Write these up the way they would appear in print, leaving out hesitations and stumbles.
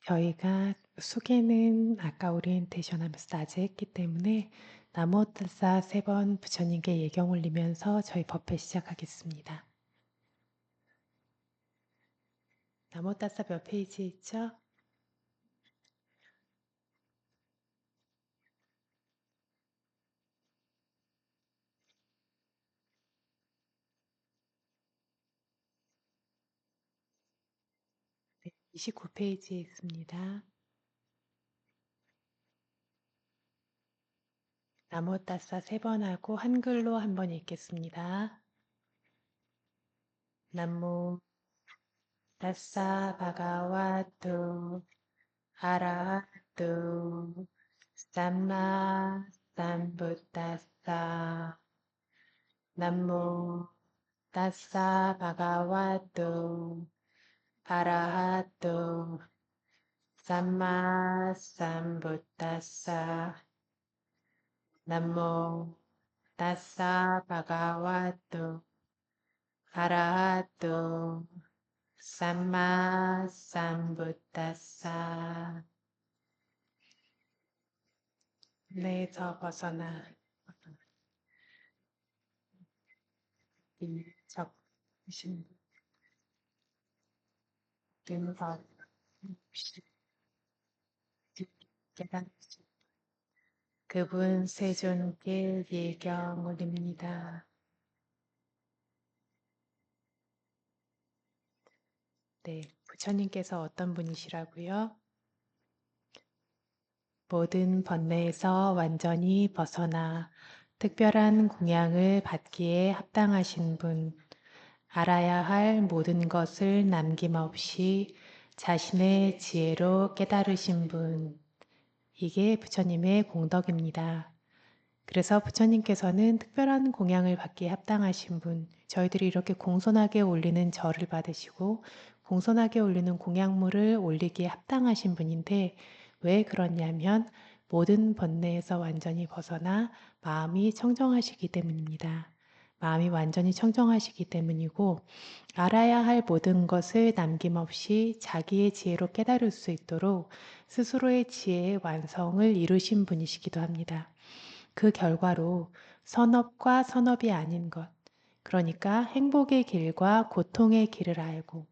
저희가 수계는 아까 오리엔테이션 하면서 낮에 했기 때문에 나무옷다사 3번 부처님께 예경 올리면서 저희 법회 시작하겠습니다. 나무옷다사 몇 페이지 있죠? 네, 29페이지에 있습니다. 나무옷다사 3번 하고 한글로 한번 읽겠습니다. 나무 다사 바가와토 아라하토 삼마 삼부타사 나무 다사 바가와토 아라하토 삼마 삼부타사 나모 다사 바가와토 아라하토 삼마 삼부타사 내에서 벗어나 인적신 근서 깨닫 그분 세존께 예경 올립니다. 네, 부처님께서 어떤 분이시라고요? 모든 번뇌에서 완전히 벗어나 특별한 공양을 받기에 합당하신 분, 알아야 할 모든 것을 남김없이 자신의 지혜로 깨달으신 분, 이게 부처님의 공덕입니다. 그래서 부처님께서는 특별한 공양을 받기에 합당하신 분, 저희들이 이렇게 공손하게 올리는 절을 받으시고 공손하게 올리는 공양물을 올리기에 합당하신 분인데 왜 그러냐면 모든 번뇌에서 완전히 벗어나 마음이 청정하시기 때문입니다. 마음이 완전히 청정하시기 때문이고 알아야 할 모든 것을 남김없이 자기의 지혜로 깨달을 수 있도록 스스로의 지혜의 완성을 이루신 분이시기도 합니다. 그 결과로 선업과 선업이 아닌 것, 그러니까 행복의 길과 고통의 길을 알고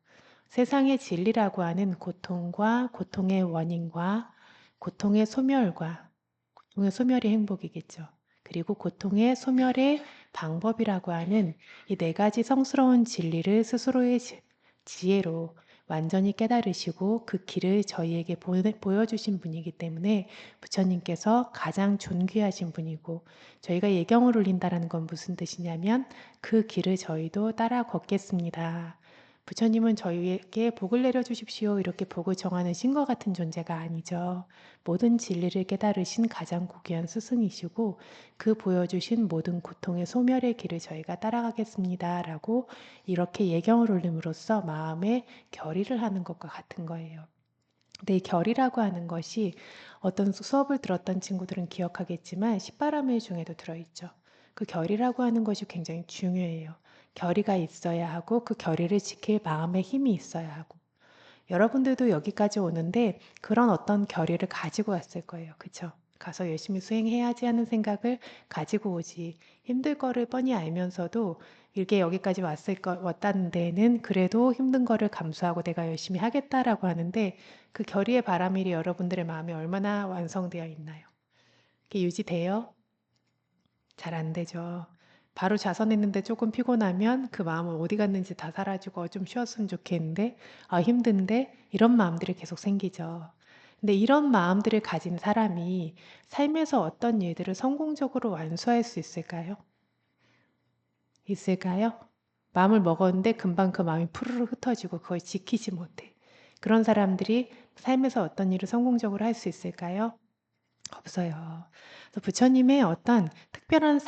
세상의 진리라고 하는 고통과 고통의 원인과 고통의 소멸과 고통의 소멸이 행복이겠죠. 그리고 고통의 소멸의 방법이라고 하는 이 4가지 성스러운 진리를 스스로의 지혜로 완전히 깨달으시고 그 길을 저희에게 보여주신 분이기 때문에 부처님께서 가장 존귀하신 분이고 저희가 예경을 올린다는 건 무슨 뜻이냐면 그 길을 저희도 따라 걷겠습니다. 부처님은 저희에게 복을 내려주십시오 이렇게 복을 정하는 신과 같은 존재가 아니죠. 모든 진리를 깨달으신 가장 고귀한 스승이시고 그 보여주신 모든 고통의 소멸의 길을 저희가 따라가겠습니다 라고 이렇게 예경을 올림으로써 마음의 결의를 하는 것과 같은 거예요. 근데 이 결이라고 하는 것이 어떤 수업을 들었던 친구들은 기억하겠지만 십바라밀 중에도 들어있죠. 그 결이라고 하는 것이 굉장히 중요해요. 결의가 있어야 하고 그 결의를 지킬 마음의 힘이 있어야 하고 여러분들도 여기까지 오는데 그런 어떤 결의를 가지고 왔을 거예요. 그쵸? 가서 열심히 수행해야지 하는 생각을 가지고 오지. 힘들 거를 뻔히 알면서도 이게 여기까지 왔다는 데에는 그래도 힘든 거를 감수하고 내가 열심히 하겠다라고 하는데 그 결의의 바람일이 여러분들의 마음에 얼마나 완성되어 있나요? 그게 유지돼요? 잘 안 되죠. 바로 자선했는데 조금 피곤하면 그 마음은 어디 갔는지 다 사라지고 좀 쉬었으면 좋겠는데 힘든데 이런 마음들이 계속 생기죠. 근데 이런 마음들을 가진 사람이 삶에서 어떤 일들을 성공적으로 완수할 수 있을까요? 있을까요? 마음을 먹었는데 금방 그 마음이 푸르르 흩어지고 그걸 지키지 못해. 그런 사람들이 삶에서 어떤 일을 성공적으로 할 수 있을까요? 없어요. 그래서 부처님의 어떤 특별한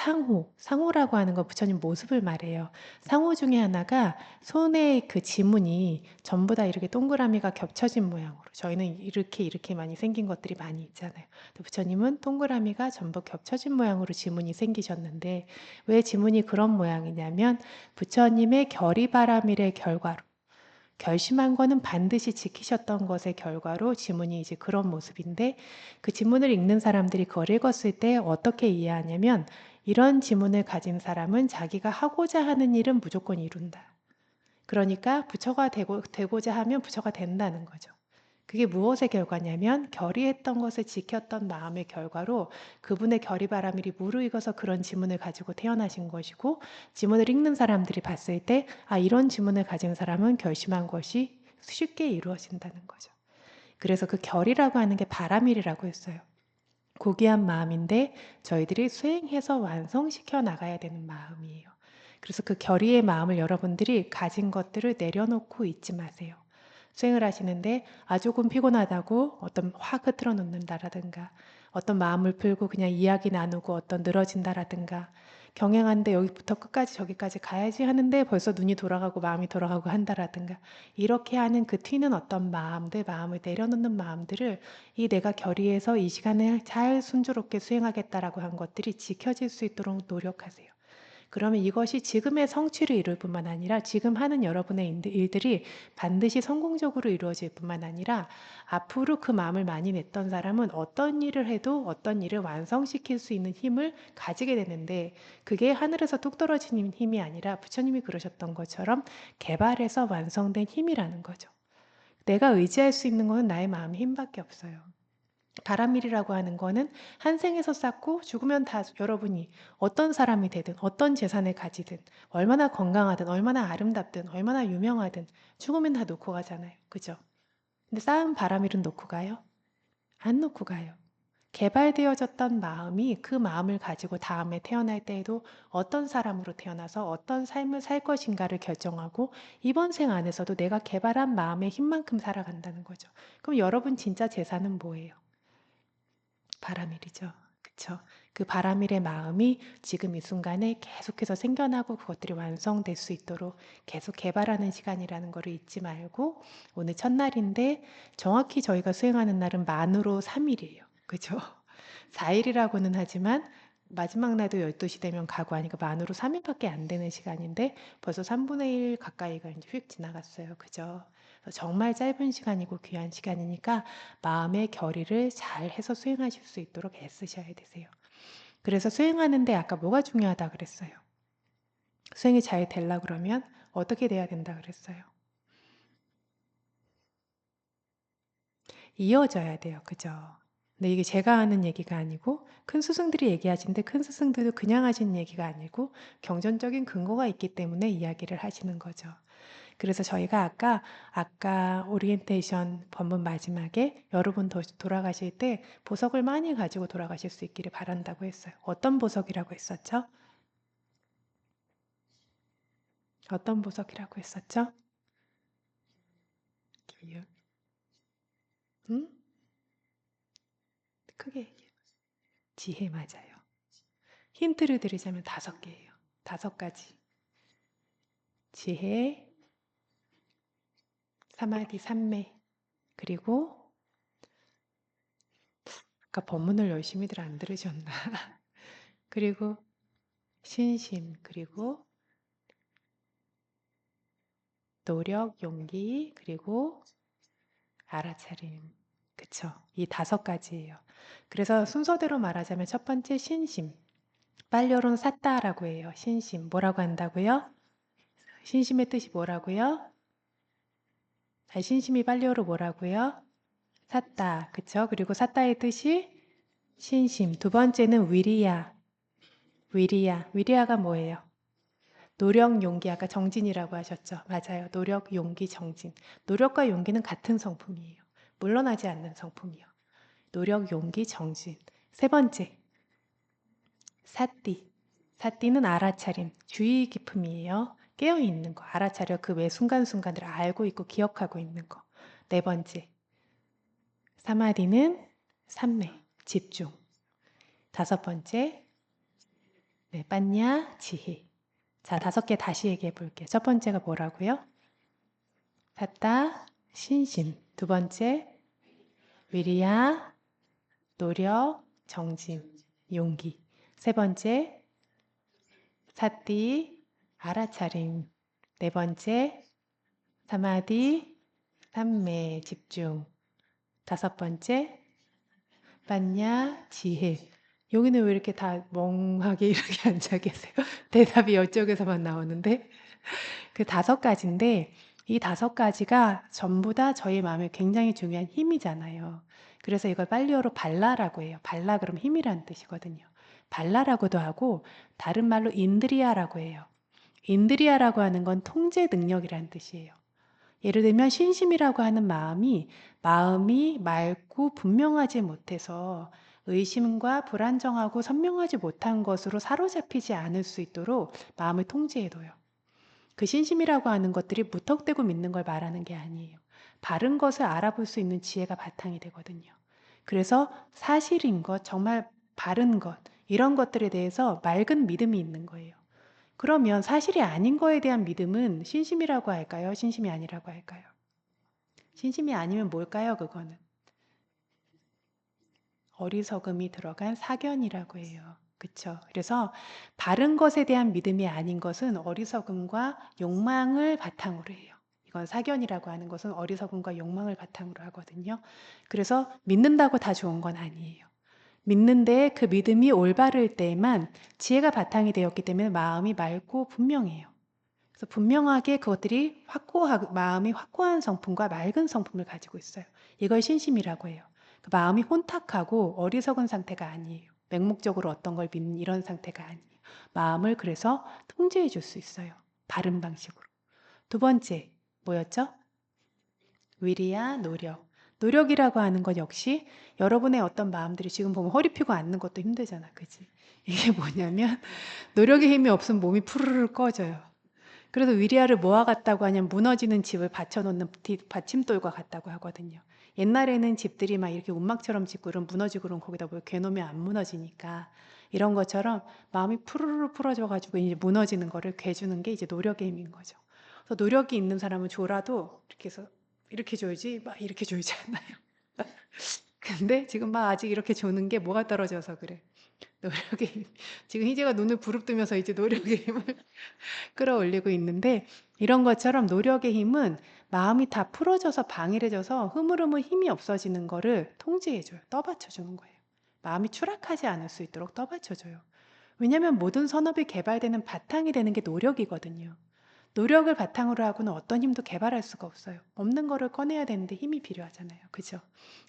상호라고 하는 건 부처님 모습을 말해요. 상호 중에 하나가 손의 그 지문이 전부 다 이렇게 동그라미가 겹쳐진 모양으로. 저희는 이렇게 많이 생긴 것들이 많이 있잖아요. 부처님은 동그라미가 전부 겹쳐진 모양으로 지문이 생기셨는데 왜 지문이 그런 모양이냐면 부처님의 결의바라밀의 결과로 결심한 거는 반드시 지키셨던 것의 결과로 지문이 이제 그런 모습인데 그 지문을 읽는 사람들이 그걸 읽었을 때 어떻게 이해하냐면 이런 지문을 가진 사람은 자기가 하고자 하는 일은 무조건 이룬다. 그러니까 부처가 되고자 하면 부처가 된다는 거죠. 그게 무엇의 결과냐면 결의했던 것을 지켰던 마음의 결과로 그분의 결의바라밀이 무르익어서 그런 지문을 가지고 태어나신 것이고 지문을 읽는 사람들이 봤을 때 아, 이런 지문을 가진 사람은 결심한 것이 쉽게 이루어진다는 거죠. 그래서 그 결이라고 하는 게 바라밀이라고 했어요. 고귀한 마음인데 저희들이 수행해서 완성시켜 나가야 되는 마음이에요. 그래서 그 결의의 마음을 여러분들이 가진 것들을 내려놓고 잊지 마세요. 수행을 하시는데 아 조금 피곤하다고 어떤 확 흐트러 놓는다라든가 어떤 마음을 풀고 그냥 이야기 나누고 어떤 늘어진다라든가 경행하는데 여기부터 끝까지 저기까지 가야지 하는데 벌써 눈이 돌아가고 마음이 돌아가고 한다라든가 이렇게 하는 그 튀는 어떤 마음들, 마음을 내려놓는 마음들을 이 내가 결의해서 이 시간을 잘 순조롭게 수행하겠다라고 한 것들이 지켜질 수 있도록 노력하세요. 그러면 이것이 지금의 성취를 이룰 뿐만 아니라 지금 하는 여러분의 일들이 반드시 성공적으로 이루어질 뿐만 아니라 앞으로 그 마음을 많이 냈던 사람은 어떤 일을 해도 어떤 일을 완성시킬 수 있는 힘을 가지게 되는데 그게 하늘에서 뚝 떨어지는 힘이 아니라 부처님이 그러셨던 것처럼 개발해서 완성된 힘이라는 거죠. 내가 의지할 수 있는 것은 나의 마음의 힘밖에 없어요. 바람일이라고 하는 거는 한 생에서 쌓고 죽으면 다 여러분이 어떤 사람이 되든 어떤 재산을 가지든 얼마나 건강하든 얼마나 아름답든 얼마나 유명하든 죽으면 다 놓고 가잖아요. 그죠? 근데 쌓은 바람일은 놓고 가요? 안 놓고 가요. 개발되어졌던 마음이 그 마음을 가지고 다음에 태어날 때에도 어떤 사람으로 태어나서 어떤 삶을 살 것인가를 결정하고 이번 생 안에서도 내가 개발한 마음의 힘만큼 살아간다는 거죠. 그럼 여러분 진짜 재산은 뭐예요? 바라밀이죠. 그쵸? 그 바라밀의 마음이 지금 이 순간에 계속해서 생겨나고 그것들이 완성될 수 있도록 계속 개발하는 시간이라는 것을 잊지 말고 오늘 첫날인데 정확히 저희가 수행하는 날은 만으로 3일이에요. 그죠? 4일이라고는 하지만 마지막 날도 12시 되면 가고 하니까 만으로 3일밖에 안 되는 시간인데 벌써 3분의 1 가까이가 이제 휙 지나갔어요. 그죠? 정말 짧은 시간이고 귀한 시간이니까 마음의 결의를 잘 해서 수행하실 수 있도록 애쓰셔야 되세요. 그래서 수행하는데 아까 뭐가 중요하다 그랬어요? 수행이 잘 되려 그러면 어떻게 돼야 된다 그랬어요? 이어져야 돼요. 그죠? 근데 이게 제가 하는 얘기가 아니고 큰 스승들이 얘기하시는데 큰 스승들도 그냥 하신 얘기가 아니고 경전적인 근거가 있기 때문에 이야기를 하시는 거죠. 그래서 저희가 아까 오리엔테이션 본문 마지막에 여러분 돌아가실 때 보석을 많이 가지고 돌아가실 수 있기를 바란다고 했어요. 어떤 보석이라고 했었죠? 어떤 보석이라고 했었죠? 기억. 응? 크게 얘기해. 지혜 맞아요. 힌트를 드리자면 5개예요. 5가지. 지혜, 사마디, 삼昧, 그리고 아까 법문을 열심히들 안 들으셨나? 그리고 신심, 그리고 노력, 용기, 그리고 알아차림. 그쵸? 이 5가지예요. 그래서 순서대로 말하자면 첫 번째 신심. 빨려론 샀다라고 해요. 신심. 뭐라고 한다고요? 신심의 뜻이 뭐라고요? 신심이 빨려로 뭐라고요? 샀다. 그쵸? 그리고 샀다의 뜻이 신심. 두 번째는 위리야. 위리야. 위리야가 뭐예요? 노력, 용기. 아까 정진이라고 하셨죠? 맞아요. 노력, 용기, 정진. 노력과 용기는 같은 성품이에요. 물러나지 않는 성품이요. 노력, 용기, 정진. 세 번째, 사띠. 사띠는 알아차림, 주의 깊음이에요. 깨어있는 거, 알아차려 그 매 순간순간을 알고 있고 기억하고 있는 거. 네 번째, 사마디는 삼昧, 집중. 5번째, 네, 빠냐, 지혜. 자, 5개 다시 얘기해 볼게요. 첫 번째가 뭐라고요? 사따, 신심. 두 번째, 위리야, 노력, 정진, 용기. 세 번째, 사띠, 알아차림. 네 번째, 사마디, 삼매, 집중. 다섯 번째, 빠냐, 지혜. 여기는 왜 이렇게 다 멍하게 이렇게 앉아 계세요? 대답이 이쪽에서만 나오는데. 그 다섯 가지인데, 이 다섯 가지가 전부 다 저희 마음에 굉장히 중요한 힘이잖아요. 그래서 이걸 빨리어로 발라라고 해요. 발라 그럼 힘이라는 뜻이거든요. 발라라고도 하고, 다른 말로 인드리아라고 해요. 인드리아라고 하는 건 통제 능력이라는 뜻이에요. 예를 들면 신심이라고 하는 마음이 맑고 분명하지 못해서 의심과 불안정하고 선명하지 못한 것으로 사로잡히지 않을 수 있도록 마음을 통제해둬요. 그 신심이라고 하는 것들이 무턱대고 믿는 걸 말하는 게 아니에요. 바른 것을 알아볼 수 있는 지혜가 바탕이 되거든요. 그래서 사실인 것, 정말 바른 것, 이런 것들에 대해서 맑은 믿음이 있는 거예요. 그러면 사실이 아닌 거에 대한 믿음은 신심이라고 할까요? 신심이 아니라고 할까요? 신심이 아니면 뭘까요? 그거는 어리석음이 들어간 사견이라고 해요. 그쵸? 그래서 바른 것에 대한 믿음이 아닌 것은 어리석음과 욕망을 바탕으로 해요. 이건 사견이라고 하는 것은 어리석음과 욕망을 바탕으로 하거든요. 그래서 믿는다고 다 좋은 건 아니에요. 믿는데 그 믿음이 올바를 때에만 지혜가 바탕이 되었기 때문에 마음이 맑고 분명해요. 그래서 분명하게 그것들이 마음이 확고한 성품과 맑은 성품을 가지고 있어요. 이걸 신심이라고 해요. 그 마음이 혼탁하고 어리석은 상태가 아니에요. 맹목적으로 어떤 걸 믿는 이런 상태가 아니에요. 마음을 그래서 통제해 줄 수 있어요. 바른 방식으로. 두 번째, 뭐였죠? 위리와 노력. 노력이라고 하는 것 역시 여러분의 어떤 마음들이 지금 보면 허리 펴고 앉는 것도 힘들잖아. 그지? 이게 뭐냐면 노력의 힘이 없으면 몸이 푸르르 꺼져요. 그래서 위리아를 뭐와 같다고 하냐면 무너지는 집을 받쳐놓는 받침돌과 같다고 하거든요. 옛날에는 집들이 막 이렇게 운막처럼 짓고 이런 무너지고 그러면 거기다 뭘 괴놓으면 안 무너지니까 이런 것처럼 마음이 푸르르 풀어져가지고 이제 무너지는 거를 괴주는 게 이제 노력의 힘인 거죠. 그래서 노력이 있는 사람은 졸아도 이렇게 해서 이렇게 졸지 막 이렇게 졸지 않아요. 근데 지금 막 아직 이렇게 조는 게 뭐가 떨어져서 그래. 노력의 힘. 지금 희재가 눈을 부릅뜨면서 이제 노력의 힘을 끌어올리고 있는데 이런 것처럼 노력의 힘은 마음이 다 풀어져서 방일해져서 흐물흐물 힘이 없어지는 거를 통제해줘요. 떠받쳐주는 거예요. 마음이 추락하지 않을 수 있도록 떠받쳐줘요. 왜냐하면 모든 선업이 개발되는 바탕이 되는 게 노력이거든요. 노력을 바탕으로 하고는 어떤 힘도 개발할 수가 없어요. 없는 거를 꺼내야 되는데 힘이 필요하잖아요. 그죠?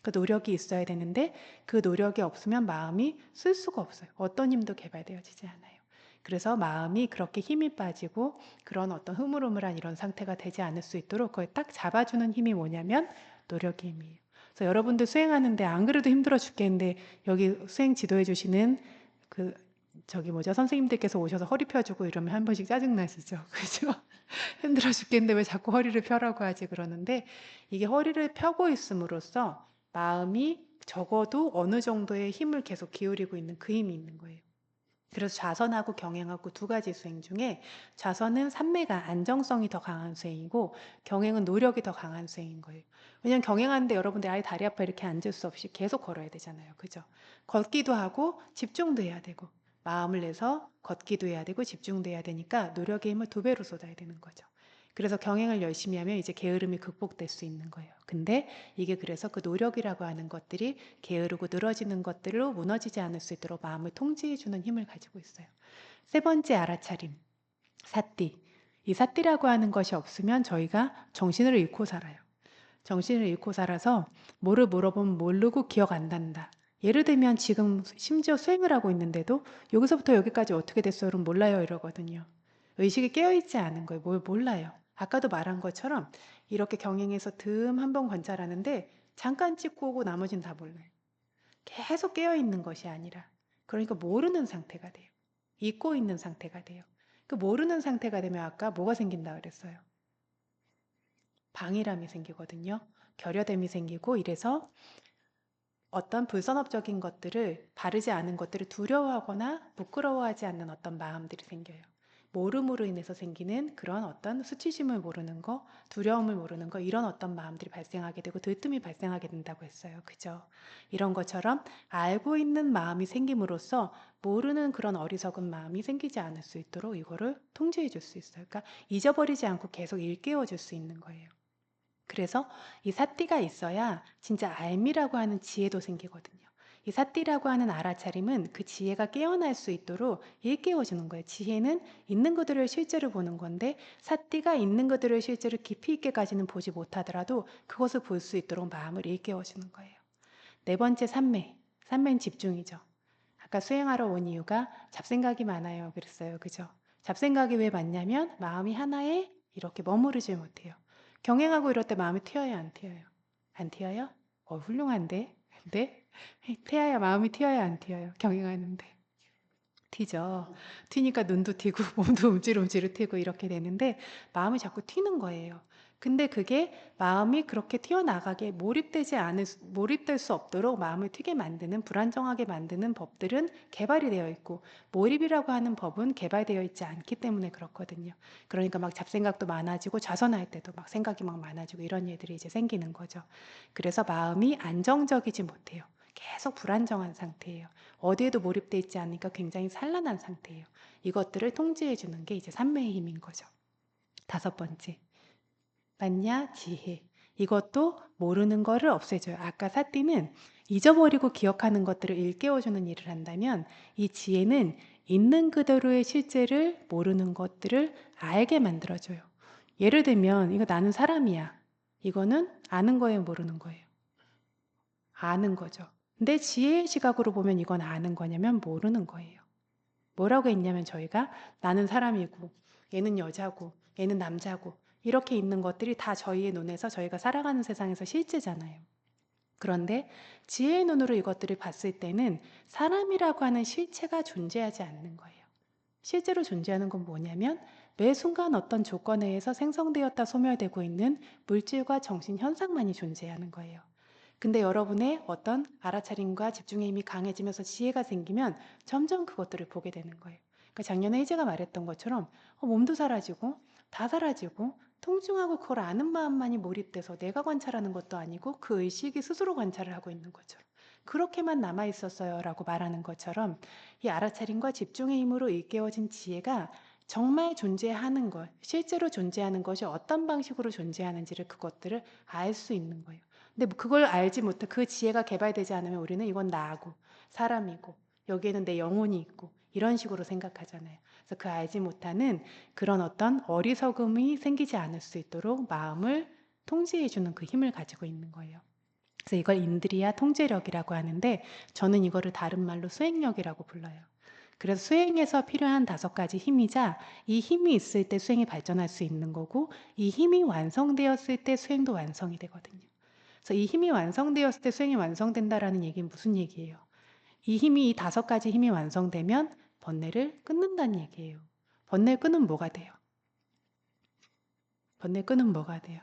그 노력이 있어야 되는데 그 노력이 없으면 마음이 쓸 수가 없어요. 어떤 힘도 개발되어지지 않아요. 그래서 마음이 그렇게 힘이 빠지고 그런 어떤 흐물흐물한 이런 상태가 되지 않을 수 있도록 그걸 딱 잡아주는 힘이 뭐냐면 노력의 힘이에요. 그래서 여러분들 수행하는데 안 그래도 힘들어 죽겠는데 여기 수행 지도해 주시는 그 저기 뭐죠? 선생님들께서 오셔서 허리 펴주고 이러면 한 번씩 짜증나시죠? 그죠? 힘들어 죽겠는데 왜 자꾸 허리를 펴라고 하지 그러는데 이게 허리를 펴고 있음으로써 마음이 적어도 어느 정도의 힘을 계속 기울이고 있는 그 힘이 있는 거예요. 그래서 좌선하고 경행하고 두 가지 수행 중에 좌선은 삼매가 안정성이 더 강한 수행이고 경행은 노력이 더 강한 수행인 거예요. 왜냐하면 경행하는데 여러분들 아예 다리 아파 이렇게 앉을 수 없이 계속 걸어야 되잖아요. 그죠? 걷기도 하고 집중도 해야 되고 마음을 내서 걷기도 해야 되고 집중도 해야 되니까 노력의 힘을 두 배로 쏟아야 되는 거죠. 그래서 경행을 열심히 하면 이제 게으름이 극복될 수 있는 거예요. 근데 이게 그래서 그 노력이라고 하는 것들이 게으르고 늘어지는 것들로 무너지지 않을 수 있도록 마음을 통제해주는 힘을 가지고 있어요. 세 번째 알아차림, 사띠. 이 사띠라고 하는 것이 없으면 저희가 정신을 잃고 살아요. 정신을 잃고 살아서 뭐를 물어보면 모르고 기억 안 난다. 예를 들면 지금 심지어 수행을 하고 있는데도 여기서부터 여기까지 어떻게 됐어요는 몰라요 이러거든요. 의식이 깨어있지 않은 거예요. 뭘 몰라요. 아까도 말한 것처럼 이렇게 경행해서 듬 한 번 관찰하는데 잠깐 찍고 오고 나머지는 다 몰라요. 계속 깨어있는 것이 아니라 그러니까 모르는 상태가 돼요. 잊고 있는 상태가 돼요. 그 모르는 상태가 되면 아까 뭐가 생긴다 그랬어요? 방이람이 생기거든요. 결여됨이 생기고 이래서 어떤 불선업적인 것들을 바르지 않은 것들을 두려워하거나 부끄러워하지 않는 어떤 마음들이 생겨요. 모름으로 인해서 생기는 그런 어떤 수치심을 모르는 거, 두려움을 모르는 거, 이런 어떤 마음들이 발생하게 되고 들뜸이 발생하게 된다고 했어요. 그죠? 이런 것처럼 알고 있는 마음이 생김으로써 모르는 그런 어리석은 마음이 생기지 않을 수 있도록 이거를 통제해 줄 수 있어요. 그러니까 잊어버리지 않고 계속 일깨워 줄 수 있는 거예요. 그래서 이 사띠가 있어야 진짜 알미라고 하는 지혜도 생기거든요. 이 사띠라고 하는 알아차림은 그 지혜가 깨어날 수 있도록 일깨워주는 거예요. 지혜는 있는 것들을 실제로 보는 건데 사띠가 있는 것들을 실제로 깊이 있게까지는 보지 못하더라도 그것을 볼 수 있도록 마음을 일깨워주는 거예요. 네 번째 산매. 산매는 집중이죠. 아까 수행하러 온 이유가 잡생각이 많아요. 그랬어요. 그죠? 잡생각이 왜 많냐면 마음이 하나에 이렇게 머무르질 못해요. 경행하고 이럴 때 마음이 튀어요, 안 튀어요? 안 튀어요? 훌륭한데? 근데 튀어야 마음이 튀어요, 안 튀어요? 경행하는데. 튀죠. 튀니까 눈도 튀고 몸도 움찔움찔 튀고 이렇게 되는데 마음이 자꾸 튀는 거예요. 근데 그게 마음이 그렇게 튀어나가게 몰입될 수 없도록 마음을 튀게 만드는 불안정하게 만드는 법들은 개발이 되어 있고 몰입이라고 하는 법은 개발되어 있지 않기 때문에 그렇거든요. 그러니까 막 잡생각도 많아지고 좌선할 때도 막 생각이 막 많아지고 이런 일들이 이제 생기는 거죠. 그래서 마음이 안정적이지 못해요. 계속 불안정한 상태예요. 어디에도 몰입돼 있지 않으니까 굉장히 산란한 상태예요. 이것들을 통제해 주는 게 이제 삼매의 힘인 거죠. 다섯 번째, 만냐 지혜. 이것도 모르는 거를 없애줘요. 아까 사띠는 잊어버리고 기억하는 것들을 일깨워주는 일을 한다면 이 지혜는 있는 그대로의 실제를 모르는 것들을 알게 만들어줘요. 예를 들면 이거 나는 사람이야. 이거는 아는 거예요, 모르는 거예요? 아는 거죠. 근데 지혜의 시각으로 보면 이건 아는 거냐면 모르는 거예요. 뭐라고 했냐면 저희가 나는 사람이고 얘는 여자고 얘는 남자고 이렇게 있는 것들이 다 저희의 눈에서 저희가 살아가는 세상에서 실제잖아요. 그런데 지혜의 눈으로 이것들을 봤을 때는 사람이라고 하는 실체가 존재하지 않는 거예요. 실제로 존재하는 건 뭐냐면 매 순간 어떤 조건에 의해서 생성되었다 소멸되고 있는 물질과 정신 현상만이 존재하는 거예요. 근데 여러분의 어떤 알아차림과 집중의 힘이 강해지면서 지혜가 생기면 점점 그것들을 보게 되는 거예요. 그러니까 작년에 희재가 말했던 것처럼 몸도 사라지고 다 사라지고 통증하고 그걸 아는 마음만이 몰입돼서 내가 관찰하는 것도 아니고 그 의식이 스스로 관찰을 하고 있는 거죠. 그렇게만 남아 있었어요 라고 말하는 것처럼 이 알아차림과 집중의 힘으로 일깨워진 지혜가 정말 존재하는 것, 실제로 존재하는 것이 어떤 방식으로 존재하는지를 그것들을 알 수 있는 거예요. 근데 그걸 알지 못해 그 지혜가 개발되지 않으면 우리는 이건 나고 사람이고 여기에는 내 영혼이 있고 이런 식으로 생각하잖아요. 그래서 그 알지 못하는 그런 어떤 어리석음이 생기지 않을 수 있도록 마음을 통제해 주는 그 힘을 가지고 있는 거예요. 그래서 이걸 인드리아 통제력이라고 하는데 저는 이거를 다른 말로 수행력이라고 불러요. 그래서 수행에서 필요한 다섯 가지 힘이자 이 힘이 있을 때 수행이 발전할 수 있는 거고 이 힘이 완성되었을 때 수행도 완성이 되거든요. 그래서 이 힘이 완성되었을 때 수행이 완성된다라는 얘기는 무슨 얘기예요? 이 힘이 이 다섯 가지 힘이 완성되면 번뇌를 끊는다는 얘기예요. 번뇌 끄는 뭐가 돼요? 번뇌 끄는 뭐가 돼요?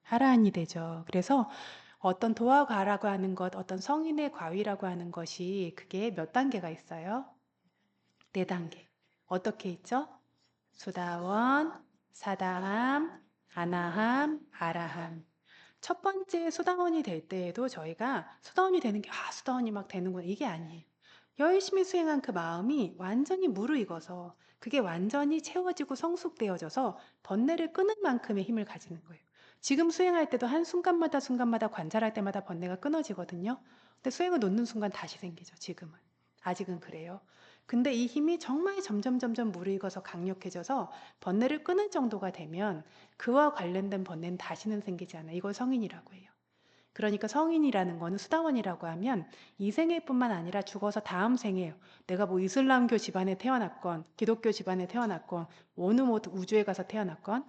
하라한이 되죠. 그래서 어떤 도화과라고 하는 것, 어떤 성인의 과위라고 하는 것이 그게 몇 단계가 있어요? 네 단계. 어떻게 있죠? 수다원, 사다함, 아나함, 아라함. 첫 번째 수다원이 될 때에도 저희가 수다원이 되는 게 수다원이 막 되는구나 이게 아니에요. 열심히 수행한 그 마음이 완전히 무르익어서 그게 완전히 채워지고 성숙되어져서 번뇌를 끄는 만큼의 힘을 가지는 거예요. 지금 수행할 때도 한순간마다 순간마다 관찰할 때마다 번뇌가 끊어지거든요. 근데 수행을 놓는 순간 다시 생기죠. 지금은. 아직은 그래요. 근데 이 힘이 정말 점점 무르익어서 강력해져서 번뇌를 끊을 정도가 되면 그와 관련된 번뇌는 다시는 생기지 않아요. 이걸 성인이라고 해요. 그러니까 성인이라는 거는 수다원이라고 하면 이 생애뿐만 아니라 죽어서 다음 생에 내가 뭐 이슬람교 집안에 태어났건 기독교 집안에 태어났건 어느 뭐 우주에 가서 태어났건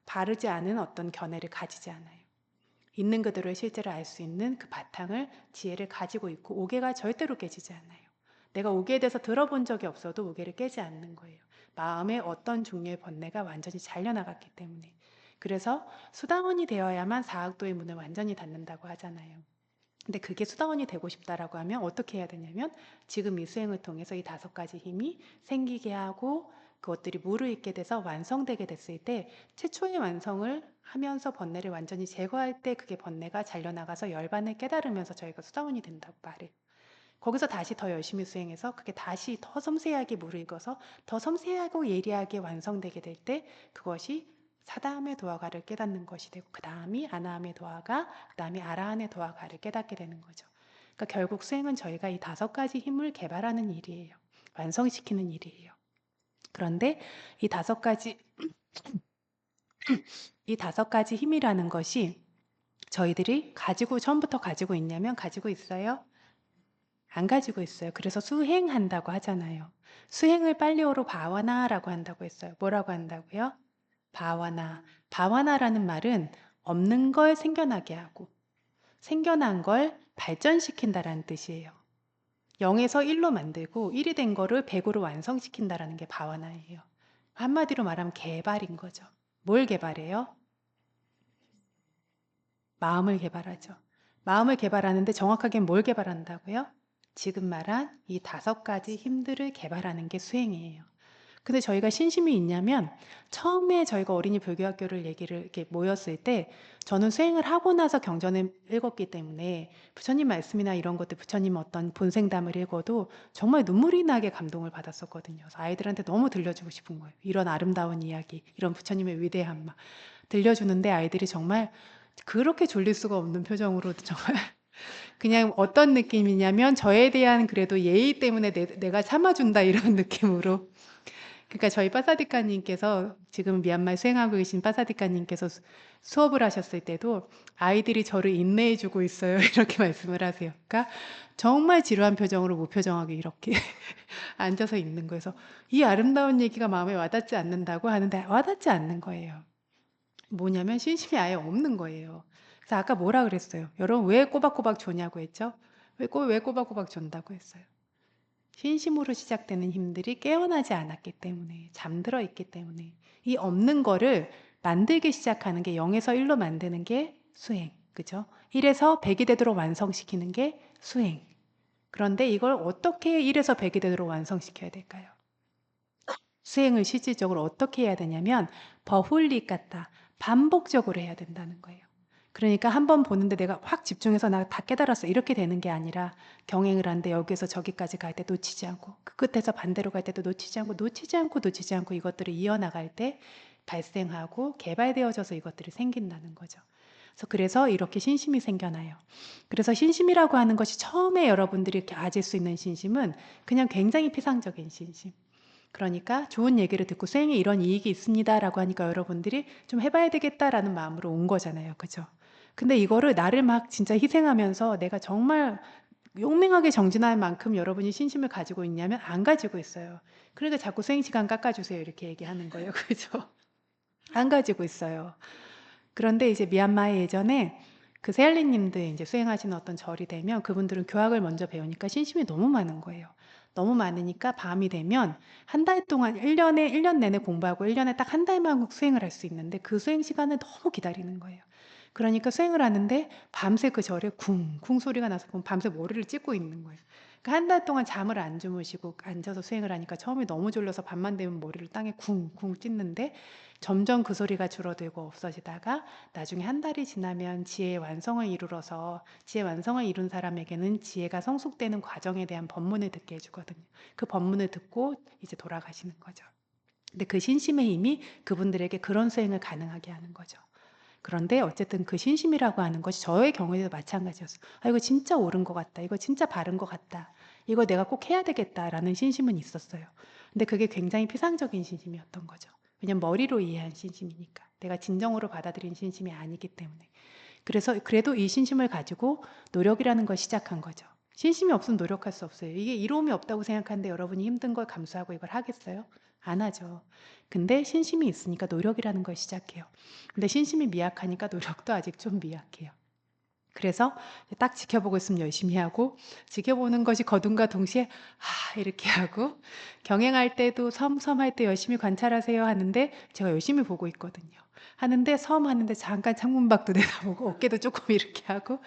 바르지 않은 어떤 견해를 가지지 않아요. 있는 그대로의 실제를 알 수 있는 그 바탕을 지혜를 가지고 있고 오개가 절대로 깨지지 않아요. 내가 오개에 대해서 들어본 적이 없어도 오개를 깨지 않는 거예요. 마음의 어떤 종류의 번뇌가 완전히 잘려나갔기 때문에. 그래서 수다원이 되어야만 사학도의 문을 완전히 닫는다고 하잖아요. 근데 그게 수다원이 되고 싶다라고 하면 어떻게 해야 되냐면 지금 이 수행을 통해서 이 다섯 가지 힘이 생기게 하고 그것들이 무르익게 돼서 완성되게 됐을 때 최초의 완성을 하면서 번뇌를 완전히 제거할 때 그게 번뇌가 잘려나가서 열반을 깨달으면서 저희가 수다원이 된다고 말해요. 거기서 다시 더 열심히 수행해서 그게 다시 더 섬세하게 무르익어서 더 섬세하고 예리하게 완성되게 될 때 그것이 사다함의 도화가를 깨닫는 것이 되고 그 다음이 아나함의 도화가, 그 다음이 아라한의 도화가를 깨닫게 되는 거죠. 그러니까 결국 수행은 저희가 이 5가지 힘을 개발하는 일이에요. 완성시키는 일이에요. 그런데 이 5가지 이 5가지 힘이라는 것이 저희들이 처음부터 가지고 있냐면 가지고 있어요? 안 가지고 있어요. 그래서 수행한다고 하잖아요. 수행을 빨리어로 바와나라고 한다고 했어요. 뭐라고 한다고요? 바와나. 바와나라는 말은 없는 걸 생겨나게 하고 생겨난 걸 발전시킨다라는 뜻이에요. 0에서 1로 만들고 1이 된 거를 100으로 완성시킨다라는 게 바와나예요. 한마디로 말하면 개발인 거죠. 뭘 개발해요? 마음을 개발하죠. 마음을 개발하는데 정확하게 뭘 개발한다고요? 지금 말한 이 5가지 힘들을 개발하는 게 수행이에요. 근데 저희가 신심이 있냐면 처음에 저희가 어린이 불교학교를 이렇게 모였을 때 저는 수행을 하고 나서 경전을 읽었기 때문에 부처님 말씀이나 이런 것들 부처님 어떤 본생담을 읽어도 정말 눈물이 나게 감동을 받았었거든요. 그래서 아이들한테 너무 들려주고 싶은 거예요. 이런 아름다운 이야기, 이런 부처님의 위대함 막 들려주는데 아이들이 정말 그렇게 졸릴 수가 없는 표정으로 정말 그냥 어떤 느낌이냐면 저에 대한 그래도 예의 때문에 내가 참아준다 이런 느낌으로. 그러니까 저희 빠사디카님께서 지금 미얀마에 수행하고 계신 빠사디카님께서 수업을 하셨을 때도 아이들이 저를 인내해주고 있어요 이렇게 말씀을 하세요. 그러니까 정말 지루한 표정으로 무표정하게 이렇게 앉아서 있는 거예요. 그래서 이 아름다운 얘기가 마음에 와닿지 않는다고 하는데 와닿지 않는 거예요. 뭐냐면 신심이 아예 없는 거예요. 그래서 아까 뭐라 그랬어요? 여러분 왜 꼬박꼬박 조냐고 했죠? 왜 꼬박꼬박 존다고 했어요? 신심으로 시작되는 힘들이 깨어나지 않았기 때문에 잠들어 있기 때문에 이 없는 거를 만들기 시작하는 게 0에서 1로 만드는 게 수행. 그죠? 1에서 100이 되도록 완성시키는 게 수행. 그런데 이걸 어떻게 1에서 100이 되도록 완성시켜야 될까요? 수행을 실질적으로 어떻게 해야 되냐면 버훌리 같다. 반복적으로 해야 된다는 거예요. 그러니까 한 번 보는데 내가 확 집중해서 나 다 깨달았어. 이렇게 되는 게 아니라 경행을 하는데 여기에서 저기까지 갈 때 놓치지 않고 그 끝에서 반대로 갈 때도 놓치지 않고 이것들을 이어나갈 때 발생하고 개발되어져서 이것들이 생긴다는 거죠. 그래서 이렇게 신심이 생겨나요. 그래서 신심이라고 하는 것이 처음에 여러분들이 이렇게 가질 수 있는 신심은 그냥 굉장히 피상적인 신심. 그러니까 좋은 얘기를 듣고 수행에 이런 이익이 있습니다라고 하니까 여러분들이 좀 해봐야 되겠다라는 마음으로 온 거잖아요. 그죠? 근데 이거를 나를 막 진짜 희생하면서 내가 정말 용맹하게 정진할 만큼 여러분이 신심을 가지고 있냐면 안 가지고 있어요. 그러니까 자꾸 수행 시간 깎아주세요. 이렇게 얘기하는 거예요. 그죠? 안 가지고 있어요. 그런데 이제 미얀마에 예전에 그 세알리님들 이제 수행하시는 어떤 절이 되면 그분들은 교학을 먼저 배우니까 신심이 너무 많은 거예요. 너무 많으니까 밤이 되면 한 달 동안 1년 내내 공부하고 1년에 딱 한 달만 수행을 할 수 있는데 그 수행 시간을 너무 기다리는 거예요. 그러니까 수행을 하는데 밤새 그 절에 쿵쿵 소리가 나서 밤새 머리를 찢고 있는 거예요. 그러니까 한 달 동안 잠을 안 주무시고 앉아서 수행을 하니까 처음에 너무 졸려서 밤만 되면 머리를 땅에 쿵쿵 찢는데 점점 그 소리가 줄어들고 없어지다가 나중에 한 달이 지나면 지혜의 완성을 이루어서 지혜 완성을 이룬 사람에게는 지혜가 성숙되는 과정에 대한 법문을 듣게 해주거든요. 그 법문을 듣고 이제 돌아가시는 거죠. 근데 그 신심의 힘이 그분들에게 그런 수행을 가능하게 하는 거죠. 그런데 어쨌든 그 신심이라고 하는 것이 저의 경우에도 마찬가지였어요. 아, 이거 진짜 옳은 것 같다. 이거 진짜 바른 것 같다. 이거 내가 꼭 해야 되겠다라는 신심은 있었어요. 근데 그게 굉장히 피상적인 신심이었던 거죠. 왜냐면 머리로 이해한 신심이니까. 내가 진정으로 받아들인 신심이 아니기 때문에. 그래서 그래도 이 신심을 가지고 노력이라는 걸 시작한 거죠. 신심이 없으면 노력할 수 없어요. 이게 이로움이 없다고 생각하는데 여러분이 힘든 걸 감수하고 이걸 하겠어요? 안 하죠. 근데 신심이 있으니까 노력이라는 걸 시작해요. 근데 신심이 미약하니까 노력도 아직 좀 미약해요. 그래서 딱 지켜보고 있으면 열심히 하고 지켜보는 것이 거둔과 동시에 이렇게 하고 경행할 때도 섬할 때 열심히 관찰하세요 하는데 제가 열심히 보고 있거든요. 하는데 하는데 잠깐 창문 밖도 내다보고 어깨도 조금 이렇게 하고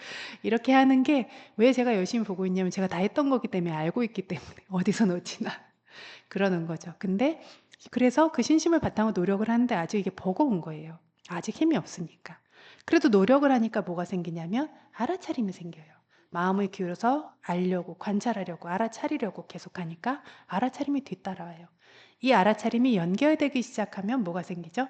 이렇게 하는 게 왜 제가 열심히 보고 있냐면 제가 다 했던 거기 때문에 알고 있기 때문에 어디서 놓치나 그러는 거죠. 근데 그래서 그 신심을 바탕으로 노력을 하는데 아직 이게 버거운 거예요. 아직 힘이 없으니까. 그래도 노력을 하니까 뭐가 생기냐면 알아차림이 생겨요. 마음을 기울여서 알려고, 관찰하려고, 알아차리려고 계속하니까 알아차림이 뒤따라와요. 이 알아차림이 연결되기 시작하면 뭐가 생기죠?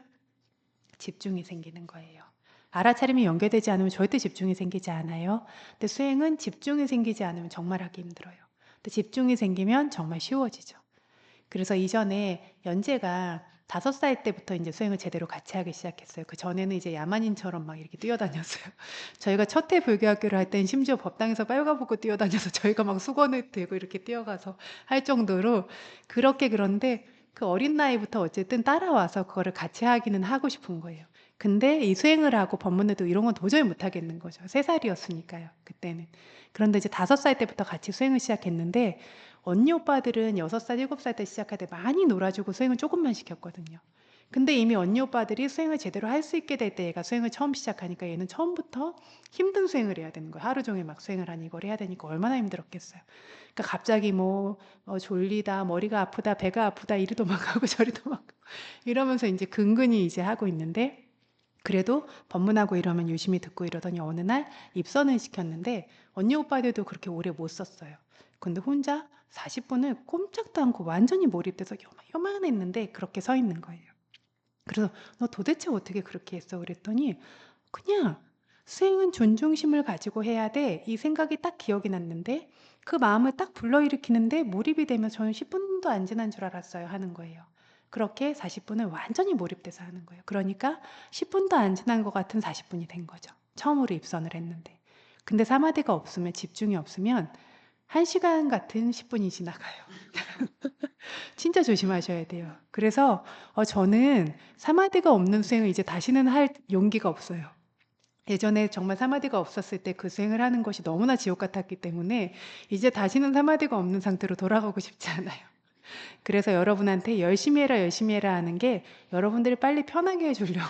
집중이 생기는 거예요. 알아차림이 연결되지 않으면 절대 집중이 생기지 않아요. 근데 수행은 집중이 생기지 않으면 정말 하기 힘들어요. 근데 집중이 생기면 정말 쉬워지죠. 그래서 이전에 연재가 5살 때부터 이제 수행을 제대로 같이 하기 시작했어요. 그 전에는 이제 야만인처럼 막 이렇게 뛰어다녔어요. 저희가 첫해 불교학교를 할 땐 심지어 법당에서 빨가벗고 뛰어다녀서 저희가 막 수건을 들고 이렇게 뛰어가서 할 정도로 그렇게 그런데 그 어린 나이부터 어쨌든 따라와서 그거를 같이 하기는 하고 싶은 거예요. 근데 이 수행을 하고 법문에도 이런 건 도저히 못 하겠는 거죠. 3살이었으니까요, 그때는. 그런데 이제 5살 때부터 같이 수행을 시작했는데 언니 오빠들은 6살, 7살 때 시작할 때 많이 놀아주고 수행을 조금만 시켰거든요. 근데 이미 언니 오빠들이 수행을 제대로 할 수 있게 될 때 얘가 수행을 처음 시작하니까 얘는 처음부터 힘든 수행을 해야 되는 거예요. 하루 종일 막 수행을 하니 이걸 해야 되니까 얼마나 힘들었겠어요. 그러니까 갑자기 뭐 졸리다, 머리가 아프다, 배가 아프다 이리 도망가고 저리 도망가고 이러면서 이제 근근히 이제 하고 있는데 그래도 법문하고 이러면 유심히 듣고 이러더니 어느 날 입선을 시켰는데 언니 오빠들도 그렇게 오래 못 썼어요. 근데 혼자 40분을 꼼짝도 않고 완전히 몰입돼서 요만했는데 그렇게 서 있는 거예요. 그래서 너 도대체 어떻게 그렇게 했어? 그랬더니 그냥 수행은 존중심을 가지고 해야 돼. 이 생각이 딱 기억이 났는데 그 마음을 딱 불러일으키는데 몰입이 되면 저는 10분도 안 지난 줄 알았어요 하는 거예요. 그렇게 40분을 완전히 몰입돼서 하는 거예요. 그러니까 10분도 안 지난 것 같은 40분이 된 거죠. 처음으로 입선을 했는데. 근데 사마디가 없으면 집중이 없으면 1시간 같은 10분이 지나가요. 진짜 조심하셔야 돼요. 그래서 저는 사마디가 없는 수행을 이제 다시는 할 용기가 없어요. 예전에 정말 사마디가 없었을 때 그 수행을 하는 것이 너무나 지옥 같았기 때문에 이제 다시는 사마디가 없는 상태로 돌아가고 싶지 않아요. 그래서 여러분한테 열심히 해라, 열심히 해라 하는 게 여러분들이 빨리 편하게 해 주려고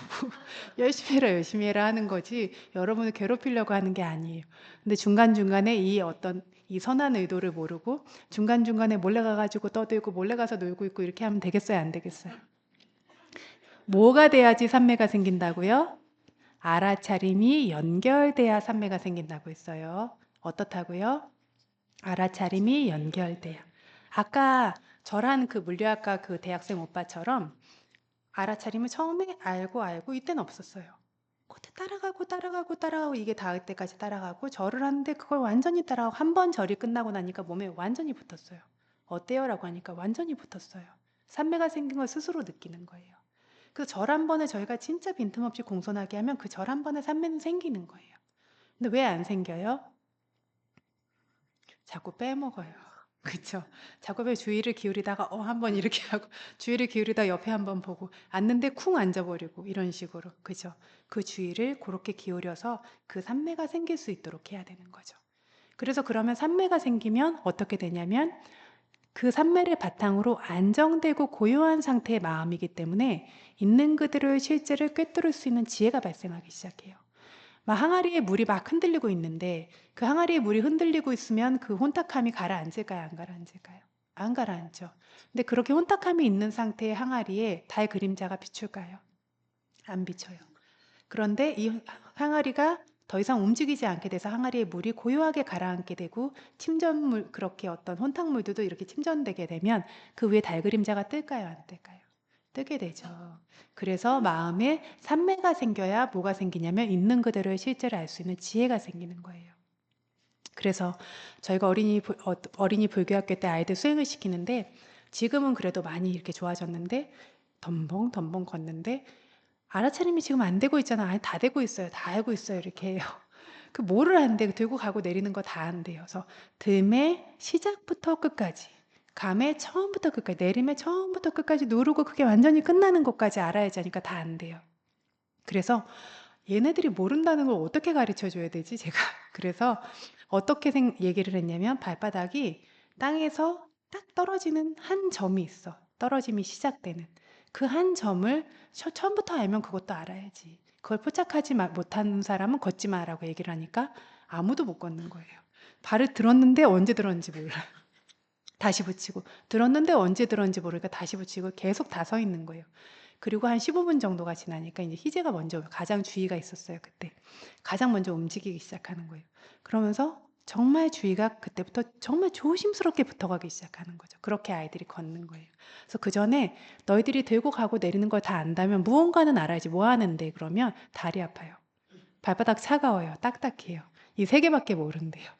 열심히 해라, 열심히 해라 하는 거지 여러분을 괴롭히려고 하는 게 아니에요. 근데 중간중간에 이 어떤 이 선한 의도를 모르고 중간중간에 몰래 가가지고 떠들고 몰래 가서 놀고 있고 이렇게 하면 되겠어요, 안 되겠어요? 뭐가 돼야지 삼매가 생긴다고요? 알아차림이 연결돼야 삼매가 생긴다고 했어요. 어떻다고요? 알아차림이 연결돼야. 아까 저랑 그 물리학과 그 대학생 오빠처럼 알아차림을 처음에 알고 이때는 없었어요. 그때 따라가고 이게 닿을 때까지 따라가고 절을 하는데 그걸 완전히 따라가고 한 번 절이 끝나고 나니까 몸에 완전히 붙었어요. 어때요? 라고 하니까 완전히 붙었어요. 삼매가 생긴 걸 스스로 느끼는 거예요. 그 절 한 번에 저희가 진짜 빈틈없이 공손하게 하면 그 절 한 번에 삼매는 생기는 거예요. 근데 왜 안 생겨요? 자꾸 빼먹어요. 그쵸? 자꾸 왜 주의를 기울이다가 한번 이렇게 하고 주의를 기울이다 옆에 한번 보고 앉는데 쿵 앉아버리고 이런 식으로 그죠? 그 주의를 그렇게 기울여서 그 삼매가 생길 수 있도록 해야 되는 거죠. 그래서 그러면 삼매가 생기면 어떻게 되냐면 그 삼매를 바탕으로 안정되고 고요한 상태의 마음이기 때문에 있는 그대로의 실제를 꿰뚫을 수 있는 지혜가 발생하기 시작해요. 막 항아리에 물이 막 흔들리고 있는데 그 항아리에 물이 흔들리고 있으면 그 혼탁함이 가라앉을까요? 안 가라앉을까요? 안 가라앉죠. 근데 그렇게 혼탁함이 있는 상태의 항아리에 달 그림자가 비출까요? 안 비쳐요. 그런데 이 항아리가 더 이상 움직이지 않게 돼서 항아리에 물이 고요하게 가라앉게 되고 침전물 그렇게 어떤 혼탁물들도 이렇게 침전되게 되면 그 위에 달 그림자가 뜰까요? 안 뜰까요? 뜨게 되죠. 그래서 마음에 삼매가 생겨야 뭐가 생기냐면 있는 그대로의 실제를 알 수 있는 지혜가 생기는 거예요. 그래서 저희가 어린이 불교학교 때 아이들 수행을 시키는데 지금은 그래도 많이 이렇게 좋아졌는데 덤벙덤벙 걷는데 알아차림이 지금 안 되고 있잖아. 아니 다 되고 있어요. 다 알고 있어요. 이렇게 해요. 그 뭐를 안 돼? 들고 가고 내리는 거 다 안 돼요. 그래서 들매 시작부터 끝까지, 감의 처음부터 끝까지, 내림의 처음부터 끝까지 누르고 그게 완전히 끝나는 것까지 알아야지 하니까 다 안 돼요. 그래서 얘네들이 모른다는 걸 어떻게 가르쳐 줘야 되지? 제가 그래서 어떻게 얘기를 했냐면 발바닥이 땅에서 딱 떨어지는 한 점이 있어. 떨어짐이 시작되는 그 한 점을 처음부터 알면 그것도 알아야지. 그걸 포착하지 못하는 사람은 걷지 마라고 얘기를 하니까 아무도 못 걷는 거예요. 발을 들었는데 언제 들었는지 몰라요. 다시 붙이고 들었는데 언제 들었는지 모르니까 다시 붙이고 계속 다 서 있는 거예요. 그리고 한 15분 정도가 지나니까 이제 희재가 먼저 가장 주의가 있었어요 그때. 가장 먼저 움직이기 시작하는 거예요. 그러면서 정말 주의가 그때부터 정말 조심스럽게 붙어가기 시작하는 거죠. 그렇게 아이들이 걷는 거예요. 그래서 그전에 너희들이 들고 가고 내리는 걸 다 안다면 무언가는 알아야지 뭐 하는데 그러면 다리 아파요. 발바닥 차가워요. 딱딱해요. 이 세 개밖에 모른대요.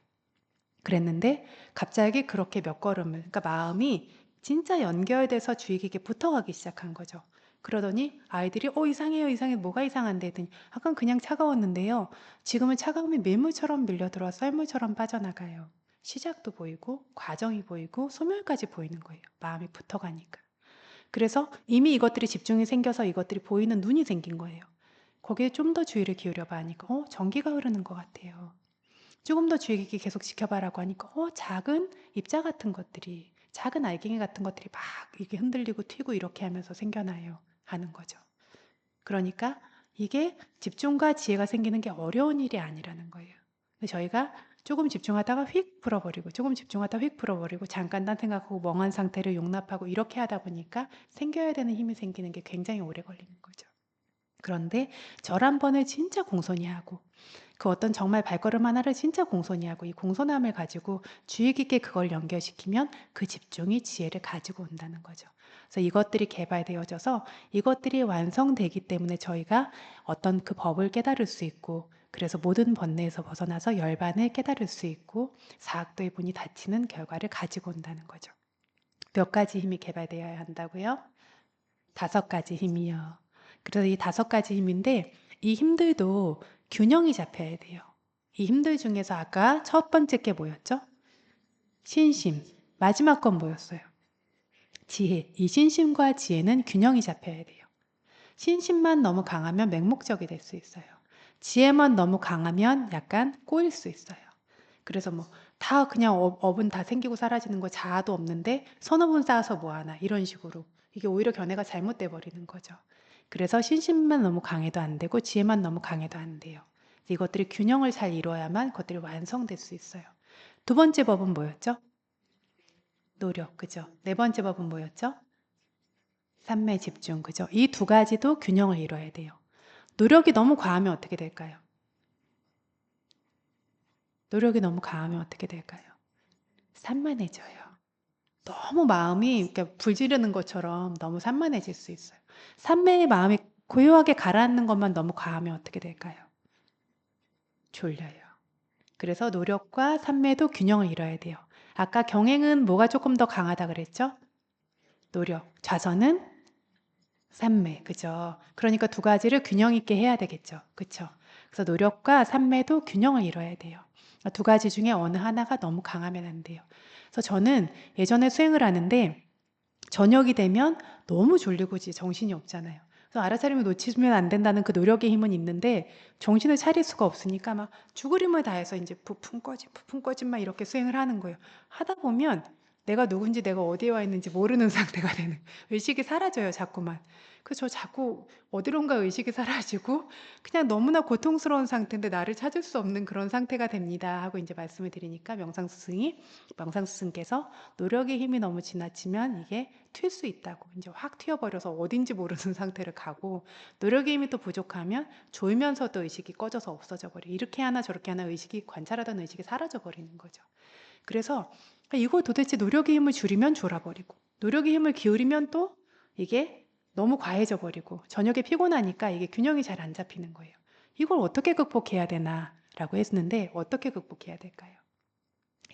그랬는데 갑자기 그렇게 몇 걸음을 그러니까 마음이 진짜 연결돼서 주의 깊게 붙어가기 시작한 거죠. 그러더니 아이들이 이상해요 이상해 뭐가 이상한데 했더니 아까 그냥 차가웠는데요. 지금은 차가움이 밀물처럼 밀려들어 썰물처럼 빠져나가요. 시작도 보이고 과정이 보이고 소멸까지 보이는 거예요. 마음이 붙어가니까. 그래서 이미 이것들이 집중이 생겨서 이것들이 보이는 눈이 생긴 거예요. 거기에 좀 더 주의를 기울여 봐 하니까 전기가 흐르는 것 같아요. 조금 더 주의 깊게 계속 지켜봐라고 하니까 작은 입자 같은 것들이 작은 알갱이 같은 것들이 막 이게 흔들리고 튀고 이렇게 하면서 생겨나요 하는 거죠. 그러니까 이게 집중과 지혜가 생기는 게 어려운 일이 아니라는 거예요. 근데 저희가 조금 집중하다가 휙 풀어버리고 조금 집중하다가 휙 풀어버리고 잠깐 딴 생각하고 멍한 상태를 용납하고 이렇게 하다 보니까 생겨야 되는 힘이 생기는 게 굉장히 오래 걸리는 거죠. 그런데 절 한 번을 진짜 공손히 하고 그 어떤 정말 발걸음 하나를 진짜 공손히 하고 이 공손함을 가지고 주의 깊게 그걸 연결시키면 그 집중이 지혜를 가지고 온다는 거죠. 그래서 이것들이 개발되어져서 이것들이 완성되기 때문에 저희가 어떤 그 법을 깨달을 수 있고 그래서 모든 번뇌에서 벗어나서 열반을 깨달을 수 있고 사학도의 문이 닫히는 결과를 가지고 온다는 거죠. 몇 가지 힘이 개발되어야 한다고요? 5가지 힘이요. 그래서 이 5가지 힘인데 이 힘들도 균형이 잡혀야 돼요. 이 힘들 중에서 아까 첫 번째 게 뭐였죠? 신심. 마지막 건 뭐였어요? 지혜. 이 신심과 지혜는 균형이 잡혀야 돼요. 신심만 너무 강하면 맹목적이 될 수 있어요. 지혜만 너무 강하면 약간 꼬일 수 있어요. 그래서 뭐 다 그냥 업은 다 생기고 사라지는 거 자아도 없는데 서너 번 쌓아서 뭐하나 이런 식으로 이게 오히려 견해가 잘못돼 버리는 거죠. 그래서 신심만 너무 강해도 안 되고 지혜만 너무 강해도 안 돼요. 이것들이 균형을 잘 이루어야만 그것들이 완성될 수 있어요. 두 번째 법은 뭐였죠? 노력, 그죠? 네 번째 법은 뭐였죠? 삼매 집중, 그죠? 이 두 가지도 균형을 이뤄야 돼요. 노력이 너무 과하면 어떻게 될까요? 노력이 너무 과하면 어떻게 될까요? 산만해져요. 너무 마음이 이렇게 불 지르는 것처럼 너무 산만해질 수 있어요. 산매의 마음이 고요하게 가라앉는 것만 너무 과하면 어떻게 될까요? 졸려요. 그래서 노력과 산매도 균형을 이뤄야 돼요. 아까 경행은 뭐가 조금 더 강하다 그랬죠? 노력. 좌선은 산매. 그죠? 그러니까 두 가지를 균형 있게 해야 되겠죠. 그쵸? 그래서 노력과 산매도 균형을 이뤄야 돼요. 두 가지 중에 어느 하나가 너무 강하면 안 돼요. 그래서 저는 예전에 수행을 하는데 저녁이 되면 너무 졸리고 정신이 없잖아요. 그래서 알아차림을 놓치면 안 된다는 그 노력의 힘은 있는데 정신을 차릴 수가 없으니까 막 죽을 힘을 다해서 이제 부푼 꺼짐 막 이렇게 수행을 하는 거예요. 하다 보면 내가 누군지 내가 어디에 와 있는지 모르는 상태가 되는 의식이 사라져요, 자꾸만. 그래서 저 자꾸 어디론가 의식이 사라지고 그냥 너무나 고통스러운 상태인데 나를 찾을 수 없는 그런 상태가 됩니다 하고 이제 말씀을 드리니까 명상스승께서 노력의 힘이 너무 지나치면 이게 튈 수 있다고 이제 확 튀어버려서 어딘지 모르는 상태를 가고 노력의 힘이 또 부족하면 졸면서도 의식이 꺼져서 없어져 버려 이렇게 하나 저렇게 하나 의식이 관찰하던 의식이 사라져 버리는 거죠. 그래서 이거 도대체 노력의 힘을 줄이면 졸아버리고 노력의 힘을 기울이면 또 이게 너무 과해져 버리고 저녁에 피곤하니까 이게 균형이 잘 안 잡히는 거예요. 이걸 어떻게 극복해야 되나라고 했는데 어떻게 극복해야 될까요?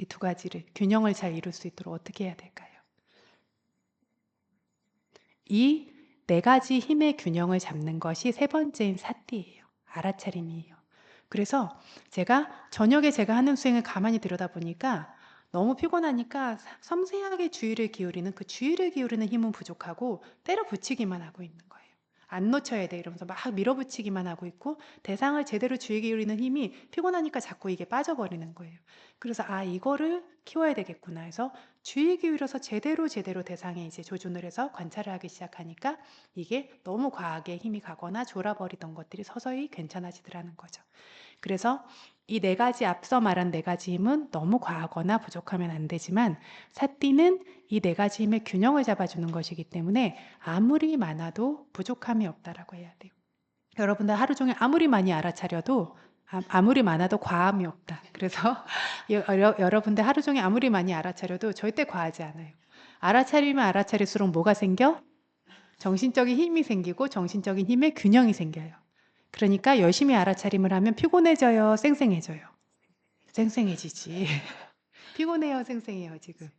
이 두 가지를 균형을 잘 이룰 수 있도록 어떻게 해야 될까요? 이 네 가지 힘의 균형을 잡는 것이 세 번째인 사띠예요. 알아차림이에요. 그래서 제가 하는 수행을 가만히 들여다보니까 너무 피곤하니까 섬세하게 주의를 기울이는 그 주의를 기울이는 힘은 부족하고 때려 붙이기만 하고 있는 거예요. 안 놓쳐야 돼 이러면서 막 밀어붙이기만 하고 있고 대상을 제대로 주의 기울이는 힘이 피곤하니까 자꾸 이게 빠져버리는 거예요. 그래서 이거를 키워야 되겠구나 해서 주의 기울여서 제대로 대상에 이제 조준을 해서 관찰을 하기 시작하니까 이게 너무 과하게 힘이 가거나 졸아버리던 것들이 서서히 괜찮아지더라는 거죠. 그래서 이 네 가지 앞서 말한 네 가지 힘은 너무 과하거나 부족하면 안 되지만 사띠는 이 네 가지 힘의 균형을 잡아주는 것이기 때문에 아무리 많아도 부족함이 없다라고 해야 돼요. 여러분들 하루 종일 아무리 많이 알아차려도 아무리 많아도 과함이 없다. 그래서 여러분들 하루 종일 아무리 많이 알아차려도 절대 과하지 않아요. 알아차리면 알아차릴수록 뭐가 생겨? 정신적인 힘이 생기고 정신적인 힘의 균형이 생겨요. 그러니까 열심히 알아차림을 하면 피곤해져요, 쌩쌩해져요. 쌩쌩해지지. 피곤해요, 쌩쌩해요, 지금.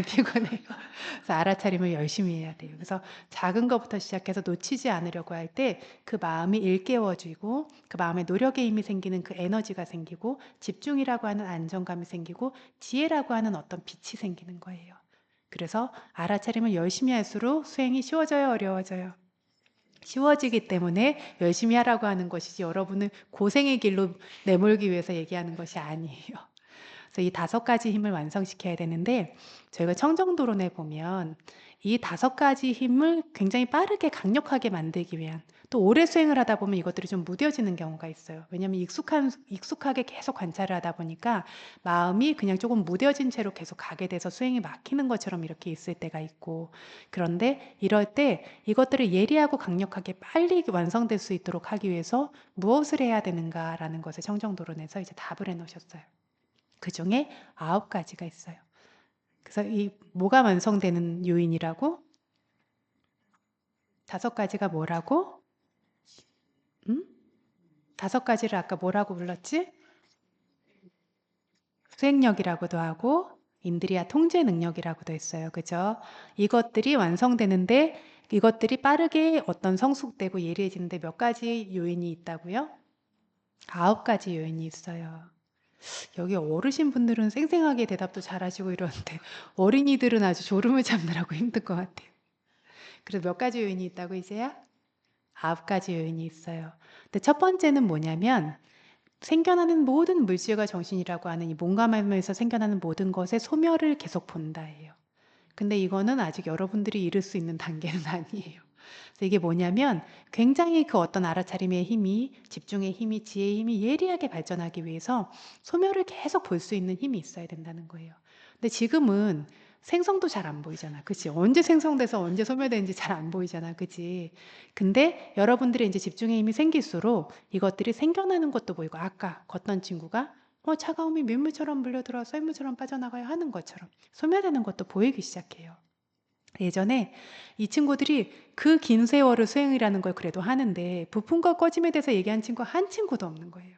피곤해요. 그래서 알아차림을 열심히 해야 돼요. 그래서 작은 것부터 시작해서 놓치지 않으려고 할 때 그 마음이 일깨워지고 그 마음에 노력의 힘이 생기는 그 에너지가 생기고 집중이라고 하는 안정감이 생기고 지혜라고 하는 어떤 빛이 생기는 거예요. 그래서 알아차림을 열심히 할수록 수행이 쉬워져요, 어려워져요? 쉬워지기 때문에 열심히 하라고 하는 것이지 여러분을 고생의 길로 내몰기 위해서 얘기하는 것이 아니에요. 그래서 이 다섯 가지 힘을 완성시켜야 되는데 저희가 청정도론에 보면 이 다섯 가지 힘을 굉장히 빠르게 강력하게 만들기 위한 또 오래 수행을 하다 보면 이것들이 좀 무뎌지는 경우가 있어요. 왜냐하면 익숙하게 계속 관찰을 하다 보니까 마음이 그냥 조금 무뎌진 채로 계속 가게 돼서 수행이 막히는 것처럼 이렇게 있을 때가 있고 그런데 이럴 때 이것들을 예리하고 강력하게 빨리 완성될 수 있도록 하기 위해서 무엇을 해야 되는가라는 것을 청정도론에서 이제 답을 해놓으셨어요. 그 중에 9가지가 있어요. 그래서 이 뭐가 완성되는 요인이라고? 5가지가 뭐라고? 5가지를 아까 뭐라고 불렀지? 수행력이라고도 하고 인드리아 통제 능력이라고도 했어요. 그죠? 이것들이 완성되는데 이것들이 빠르게 어떤 성숙되고 예리해지는데 몇 가지 요인이 있다고요? 9가지 요인이 있어요. 여기 어르신 분들은 생생하게 대답도 잘하시고 이러는데 어린이들은 아주 졸음을 잡느라고 힘들 것 같아요. 그래서 몇 가지 요인이 있다고 이제야? 9가지 요인이 있어요. 근데 첫 번째는 뭐냐면 생겨나는 모든 물질과 정신이라고 하는 이 몸감에서 생겨나는 모든 것의 소멸을 계속 본다예요. 근데 이거는 아직 여러분들이 이룰 수 있는 단계는 아니에요. 그래서 이게 뭐냐면 굉장히 그 어떤 알아차림의 힘이 집중의 힘이 지혜의 힘이 예리하게 발전하기 위해서 소멸을 계속 볼 수 있는 힘이 있어야 된다는 거예요. 근데 지금은 생성도 잘 안 보이잖아. 그치? 언제 생성돼서 언제 소멸되는지 잘 안 보이잖아. 그치? 근데 여러분들의 이제 집중의 힘이 생길수록 이것들이 생겨나는 것도 보이고 아까 걷던 친구가 차가움이 민물처럼 물려들어 썰물처럼 빠져나가야 하는 것처럼 소멸되는 것도 보이기 시작해요. 예전에 이 친구들이 그 긴 세월을 수행이라는 걸 그래도 하는데 부품과 꺼짐에 대해서 얘기한 친구 한 친구도 없는 거예요.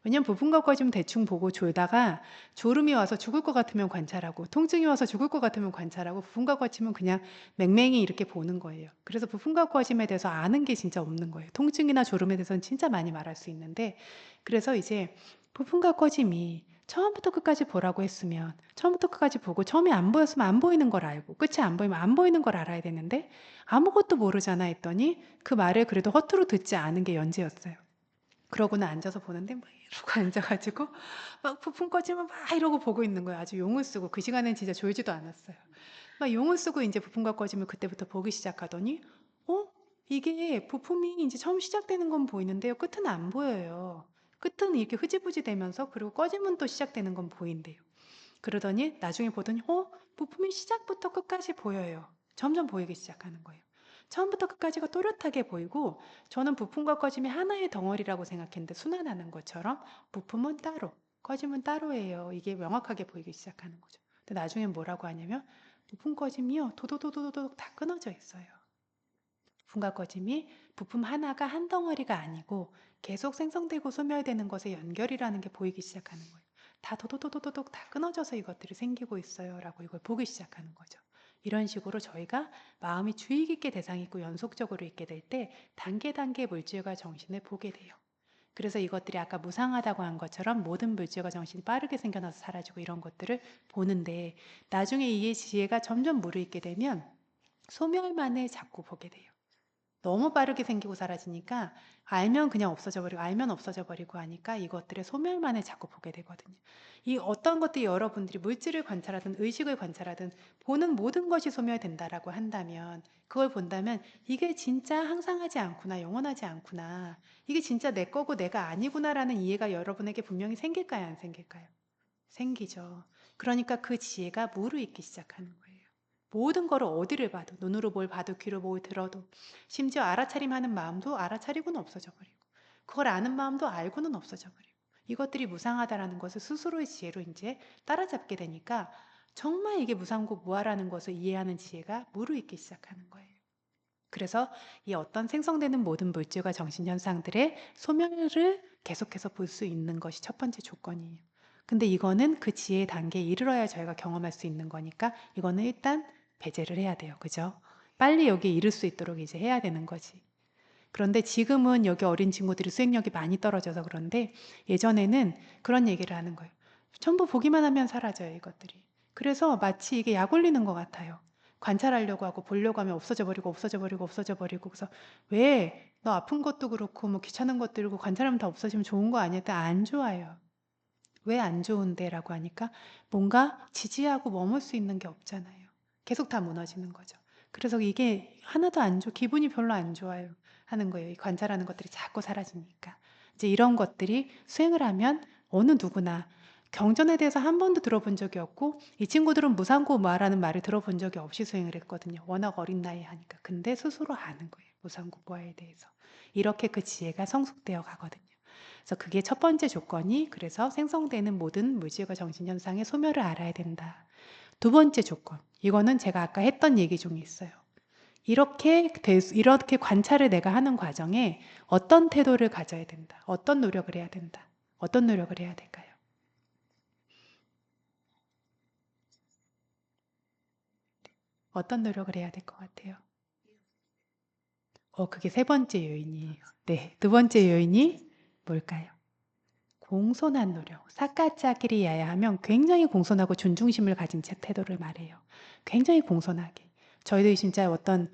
왜냐면 부품과 꺼짐 대충 보고 졸다가 졸음이 와서 죽을 것 같으면 관찰하고 통증이 와서 죽을 것 같으면 관찰하고 부품과 꺼짐은 그냥 맹맹이 이렇게 보는 거예요. 그래서 부품과 꺼짐에 대해서 아는 게 진짜 없는 거예요. 통증이나 졸음에 대해서는 진짜 많이 말할 수 있는데 그래서 이제 부품과 꺼짐이 처음부터 끝까지 보라고 했으면 처음부터 끝까지 보고 처음에 안 보였으면 안 보이는 걸 알고 끝이 안 보이면 안 보이는 걸 알아야 되는데 아무것도 모르잖아 했더니 그 말을 그래도 허투루 듣지 않은 게 연재였어요. 그러고는 앉아서 보는데 막 이러고 앉아가지고 막 부품 꺼지면 막 이러고 보고 있는 거예요. 아주 용을 쓰고 그 시간엔 진짜 졸지도 않았어요. 막 용을 쓰고 이제 부품과 꺼짐을 그때부터 보기 시작하더니 어? 이게 부품이 이제 처음 시작되는 건 보이는데요. 끝은 안 보여요. 끝은 이렇게 흐지부지 되면서 그리고 꺼짐은 또 시작되는 건 보인대요. 그러더니 나중에 보더니 부품이 시작부터 끝까지 보여요. 점점 보이기 시작하는 거예요. 처음부터 끝까지가 또렷하게 보이고 저는 부품과 꺼짐이 하나의 덩어리라고 생각했는데 순환하는 것처럼 부품은 따로, 꺼짐은 따로예요. 이게 명확하게 보이기 시작하는 거죠. 근데 나중에 뭐라고 하냐면 부품 꺼짐이요. 도도도도도도 다 끊어져 있어요. 부품과 꺼짐이 부품 하나가 한 덩어리가 아니고 계속 생성되고 소멸되는 것의 연결이라는 게 보이기 시작하는 거예요. 다 도도도도도독 다 끊어져서 이것들이 생기고 있어요. 라고 이걸 보기 시작하는 거죠. 이런 식으로 저희가 마음이 주의 깊게 대상 있고 연속적으로 있게 될 때 단계 단계 물질과 정신을 보게 돼요. 그래서 이것들이 아까 무상하다고 한 것처럼 모든 물질과 정신이 빠르게 생겨나서 사라지고 이런 것들을 보는데 나중에 이해 지혜가 점점 무르익게 되면 소멸만을 자꾸 보게 돼요. 너무 빠르게 생기고 사라지니까 알면 그냥 없어져 버리고 알면 없어져 버리고 하니까 이것들의 소멸만을 자꾸 보게 되거든요. 이 어떤 것들이 여러분들이 물질을 관찰하든 의식을 관찰하든 보는 모든 것이 소멸된다라고 한다면 그걸 본다면 이게 진짜 항상하지 않구나, 영원하지 않구나. 이게 진짜 내 거고 내가 아니구나라는 이해가 여러분에게 분명히 생길까요, 안 생길까요? 생기죠. 그러니까 그 지혜가 무르익기 시작하는 거예요. 모든 거를 어디를 봐도 눈으로 뭘 봐도 귀로 뭘 들어도 심지어 알아차림하는 마음도 알아차리고는 없어져 버리고 그걸 아는 마음도 알고는 없어져 버리고 이것들이 무상하다라는 것을 스스로의 지혜로 이제 따라잡게 되니까 정말 이게 무상고 무아라는 것을 이해하는 지혜가 무르익기 시작하는 거예요. 그래서 이 어떤 생성되는 모든 물질과 정신현상들의 소멸을 계속해서 볼 수 있는 것이 첫 번째 조건이에요. 근데 이거는 그 지혜의 단계에 이르러야 저희가 경험할 수 있는 거니까 이거는 일단 배제를 해야 돼요. 그죠? 빨리 여기에 이를 수 있도록 이제 해야 되는 거지. 그런데 지금은 여기 어린 친구들이 수행력이 많이 떨어져서 그런데 예전에는 그런 얘기를 하는 거예요. 전부 보기만 하면 사라져요, 이것들이. 그래서 마치 이게 약 올리는 것 같아요. 관찰하려고 하고 보려고 하면 없어져 버리고 없어져 버리고 없어져 버리고 그래서 왜 너 아픈 것도 그렇고 뭐 귀찮은 것들고 관찰하면 다 없어지면 좋은 거 아니야? 안 좋아요. 왜 안 좋은데? 라고 하니까 뭔가 지지하고 머물 수 있는 게 없잖아요. 계속 다 무너지는 거죠. 그래서 이게 하나도 안 좋아, 기분이 별로 안 좋아요. 하는 거예요. 이 관찰하는 것들이 자꾸 사라지니까. 이제 이런 것들이 수행을 하면 어느 누구나 경전에 대해서 한 번도 들어본 적이 없고 이 친구들은 무상고무아라는 말을 들어본 적이 없이 수행을 했거든요. 워낙 어린 나이에 하니까. 근데 스스로 아는 거예요. 무상고무아에 대해서. 이렇게 그 지혜가 성숙되어 가거든요. 그래서 그게 첫 번째 조건이 그래서 생성되는 모든 물질과 정신현상의 소멸을 알아야 된다. 두 번째 조건. 이거는 제가 아까 했던 얘기 중에 있어요. 이렇게 관찰을 내가 하는 과정에 어떤 태도를 가져야 된다. 어떤 노력을 해야 된다. 어떤 노력을 해야 될까요? 어떤 노력을 해야 될 것 같아요? 그게 세 번째 요인이에요. 네, 두 번째 요인이 뭘까요? 공손한 노력. 사카짜기리야야 하면 굉장히 공손하고 존중심을 가진 태도를 말해요. 굉장히 공손하게. 저희들이 진짜 어떤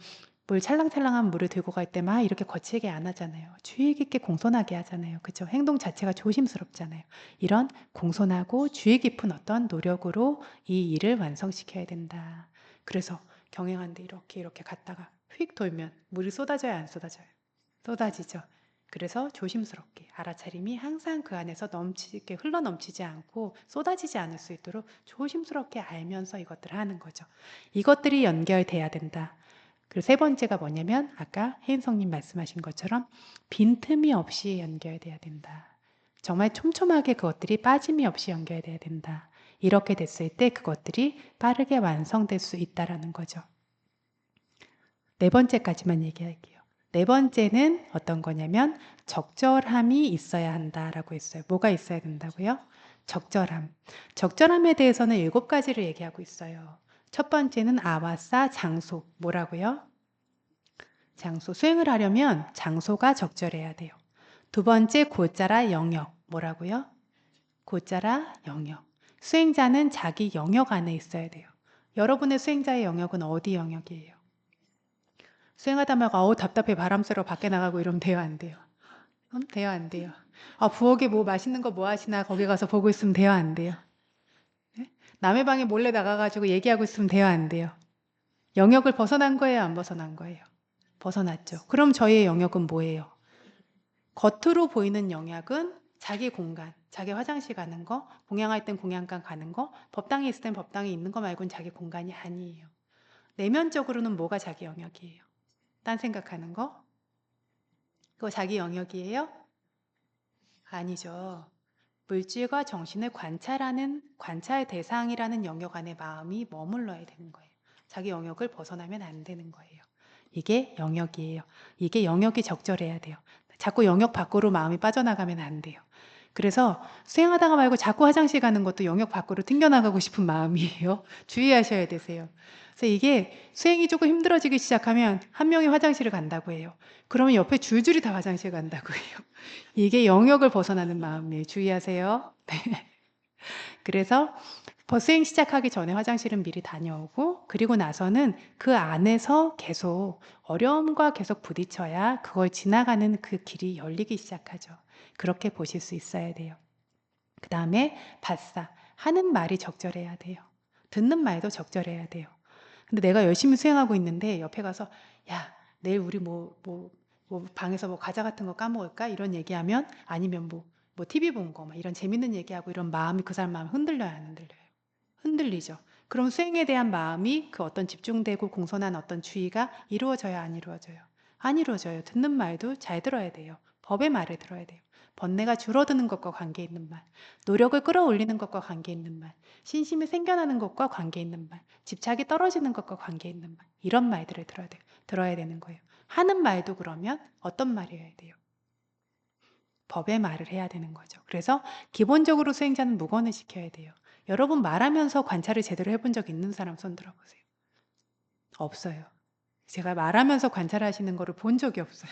물 찰랑찰랑한 물을 들고 갈 때 막 이렇게 거칠게 안 하잖아요. 주의 깊게 공손하게 하잖아요. 그죠? 행동 자체가 조심스럽잖아요. 이런 공손하고 주의 깊은 어떤 노력으로 이 일을 완성시켜야 된다. 그래서 경행하는데 이렇게 갔다가 휙 돌면 물이 쏟아져요, 안 쏟아져요? 쏟아지죠. 그래서 조심스럽게 알아차림이 항상 그 안에서 넘치게 흘러넘치지 않고 쏟아지지 않을 수 있도록 조심스럽게 알면서 이것들을 하는 거죠. 이것들이 연결돼야 된다. 그리고 세 번째가 뭐냐면 아까 혜인성님 말씀하신 것처럼 빈틈이 없이 연결돼야 된다. 정말 촘촘하게 그것들이 빠짐이 없이 연결돼야 된다. 이렇게 됐을 때 그것들이 빠르게 완성될 수 있다라는 거죠. 네 번째까지만 얘기할게요. 네 번째는 어떤 거냐면 적절함이 있어야 한다라고 했어요. 뭐가 있어야 된다고요? 적절함. 적절함에 대해서는 7가지를 얘기하고 있어요. 첫 번째는 아와싸 장소. 뭐라고요? 장소. 수행을 하려면 장소가 적절해야 돼요. 두 번째 고짜라 영역. 뭐라고요? 고짜라 영역. 수행자는 자기 영역 안에 있어야 돼요. 여러분의 수행자의 영역은 어디 영역이에요? 수행하다 말고 답답해 바람 쐬러 밖에 나가고 이러면 돼요, 안 돼요? 돼요, 안 돼요? 부엌에 뭐 맛있는 거 뭐 하시나 거기 가서 보고 있으면 돼요, 안 돼요? 네? 남의 방에 몰래 나가가지고 얘기하고 있으면 돼요, 안 돼요? 영역을 벗어난 거예요, 안 벗어난 거예요? 벗어났죠. 그럼 저희의 영역은 뭐예요? 겉으로 보이는 영역은 자기 공간, 자기 화장실 가는 거, 공양할 땐 공양간 가는 거, 법당에 있을 땐 법당에 있는 거 말고는 자기 공간이 아니에요. 내면적으로는 뭐가 자기 영역이에요? 딴 생각하는 거? 그거 자기 영역이에요? 아니죠. 물질과 정신을 관찰하는 관찰 대상이라는 영역 안에 마음이 머물러야 되는 거예요. 자기 영역을 벗어나면 안 되는 거예요. 이게 영역이에요. 이게 영역이 적절해야 돼요. 자꾸 영역 밖으로 마음이 빠져나가면 안 돼요. 그래서 수행하다가 말고 자꾸 화장실 가는 것도 영역 밖으로 튕겨나가고 싶은 마음이에요. 주의하셔야 되세요. 그래서 이게 수행이 조금 힘들어지기 시작하면 한 명이 화장실을 간다고 해요. 그러면 옆에 줄줄이 다 화장실 간다고 해요. 이게 영역을 벗어나는 마음이에요. 주의하세요. 네. 그래서 수행 시작하기 전에 화장실은 미리 다녀오고 그리고 나서는 그 안에서 계속 어려움과 계속 부딪혀야 그걸 지나가는 그 길이 열리기 시작하죠. 그렇게 보실 수 있어야 돼요. 그 다음에 받사. 하는 말이 적절해야 돼요. 듣는 말도 적절해야 돼요. 근데 내가 열심히 수행하고 있는데 옆에 가서 야, 내일 우리 뭐 방에서 뭐 과자 같은 거 까먹을까? 이런 얘기하면 아니면 뭐 TV 본 거 막 이런 재밌는 얘기하고 이런 마음이 그 사람 마음이 흔들려요, 안 흔들려요? 흔들리죠. 그럼 수행에 대한 마음이 그 어떤 집중되고 공손한 어떤 주의가 이루어져요, 안 이루어져요? 안 이루어져요. 듣는 말도 잘 들어야 돼요. 법의 말을 들어야 돼요. 번뇌가 줄어드는 것과 관계 있는 말, 노력을 끌어올리는 것과 관계 있는 말, 신심이 생겨나는 것과 관계 있는 말, 집착이 떨어지는 것과 관계 있는 말, 이런 말들을 들어야 되는 거예요. 하는 말도 그러면 어떤 말이어야 돼요? 법의 말을 해야 되는 거죠. 그래서 기본적으로 수행자는 무건을 시켜야 돼요. 여러분 말하면서 관찰을 제대로 해본 적 있는 사람 손 들어보세요. 없어요. 제가 말하면서 관찰하시는 거를 본 적이 없어요.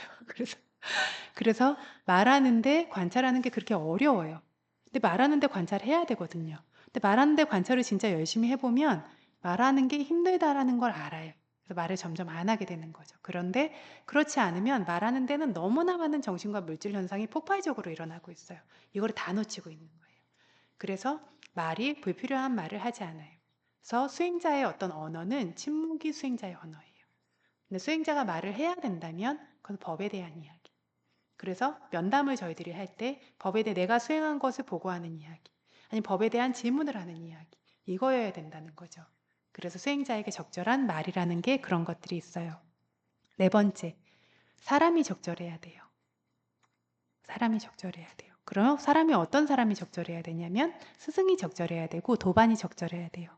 그래서 말하는데 관찰하는 게 그렇게 어려워요. 근데 말하는데 관찰해야 되거든요. 근데 말하는데 관찰을 진짜 열심히 해보면 말하는 게 힘들다라는 걸 알아요. 그래서 말을 점점 안 하게 되는 거죠. 그런데 그렇지 않으면 말하는 데는 너무나 많은 정신과 물질 현상이 폭발적으로 일어나고 있어요. 이걸 다 놓치고 있는 거예요. 그래서 말이 불필요한 말을 하지 않아요. 그래서 수행자의 어떤 언어는 침묵이 수행자의 언어예요. 근데 수행자가 말을 해야 된다면 그건 법에 대한 이야기. 그래서 면담을 저희들이 할 때 법에 대해 내가 수행한 것을 보고하는 이야기, 아니 법에 대한 질문을 하는 이야기, 이거여야 된다는 거죠. 그래서 수행자에게 적절한 말이라는 게 그런 것들이 있어요. 네 번째, 사람이 적절해야 돼요. 사람이 적절해야 돼요. 그럼 사람이 어떤 사람이 적절해야 되냐면 스승이 적절해야 되고 도반이 적절해야 돼요.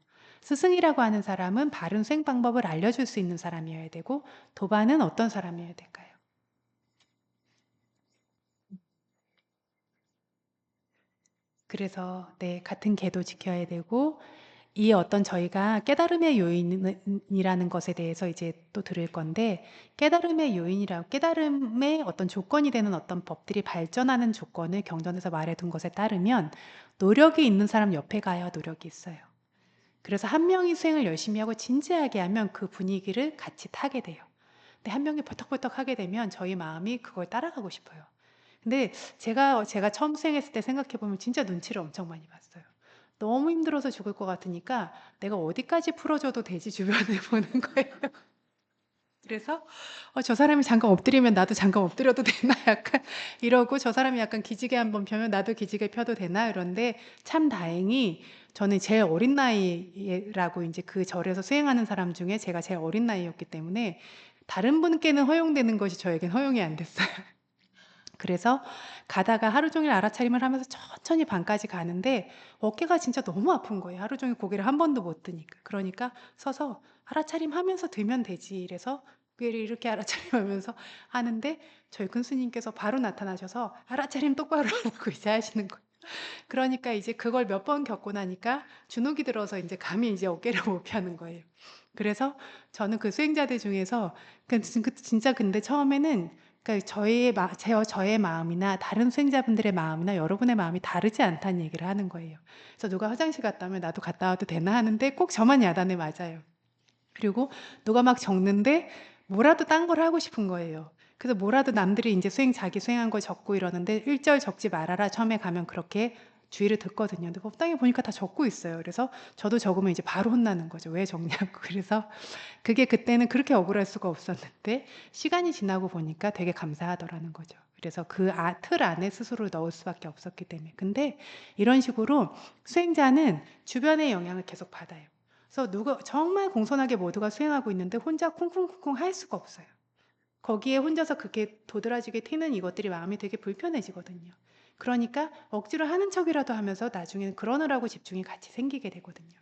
스승이라고 하는 사람은 바른 수행 방법을 알려줄 수 있는 사람이어야 되고 도반은 어떤 사람이어야 될까요? 그래서 네, 같은 궤도 지켜야 되고 이 어떤 저희가 깨달음의 요인이라는 것에 대해서 이제 또 들을 건데 깨달음의 요인이라고 깨달음의 어떤 조건이 되는 어떤 법들이 발전하는 조건을 경전에서 말해둔 것에 따르면 노력이 있는 사람 옆에 가야 노력이 있어요. 그래서 한 명이 수행을 열심히 하고 진지하게 하면 그 분위기를 같이 타게 돼요. 근데 한 명이 벌떡벌떡 하게 되면 저희 마음이 그걸 따라가고 싶어요. 근데 제가 처음 수행했을 때 생각해 보면 진짜 눈치를 엄청 많이 봤어요. 너무 힘들어서 죽을 것 같으니까 내가 어디까지 풀어줘도 되지 주변을 보는 거예요. 그래서 저 사람이 잠깐 엎드리면 나도 잠깐 엎드려도 되나 약간 이러고 저 사람이 약간 기지개 한번 펴면 나도 기지개 펴도 되나 이런데 참 다행히 저는 제일 어린 나이라고 이제 그 절에서 수행하는 사람 중에 제가 제일 어린 나이였기 때문에 다른 분께는 허용되는 것이 저에겐 허용이 안 됐어요. 그래서 가다가 하루 종일 알아차림을 하면서 천천히 방까지 가는데 어깨가 진짜 너무 아픈 거예요. 하루 종일 고개를 한 번도 못 드니까. 그러니까 서서 알아차림하면서 들면 되지. 이래서 고개를 이렇게 알아차림하면서 하는데 저희 큰 스님께서 바로 나타나셔서 알아차림 똑바로 하라고 이제 하시는 거예요. 그러니까 이제 그걸 몇 번 겪고 나니까 주눅이 들어서 이제 감히 이제 어깨를 못 펴는 거예요. 그래서 저는 그 수행자들 중에서 진짜 근데 처음에는 그러니까 저의 마음이나 다른 수행자분들의 마음이나 여러분의 마음이 다르지 않다는 얘기를 하는 거예요. 그래서 누가 화장실 갔다 오면 나도 갔다 와도 되나 하는데 꼭 저만 야단을 맞아요. 그리고 누가 막 적는데 뭐라도 딴 걸 하고 싶은 거예요. 그래서 뭐라도 남들이 이제 자기 수행한 걸 적고 이러는데 일절 적지 말아라. 처음에 가면 그렇게 주의를 듣거든요. 근데 법당에 보니까 다 적고 있어요. 그래서 저도 적으면 이제 바로 혼나는 거죠. 왜 적냐고. 그래서 그게 그때는 그렇게 억울할 수가 없었는데 시간이 지나고 보니까 되게 감사하더라는 거죠. 그래서 그 틀 안에 스스로 넣을 수밖에 없었기 때문에. 근데 이런 식으로 수행자는 주변의 영향을 계속 받아요. 그래서 정말 공손하게 모두가 수행하고 있는데 혼자 쿵쿵쿵쿵 할 수가 없어요. 거기에 혼자서 그렇게 도드라지게 튀는 이것들이 마음이 되게 불편해지거든요. 그러니까 억지로 하는 척이라도 하면서 나중에는 그러느라고 집중이 같이 생기게 되거든요.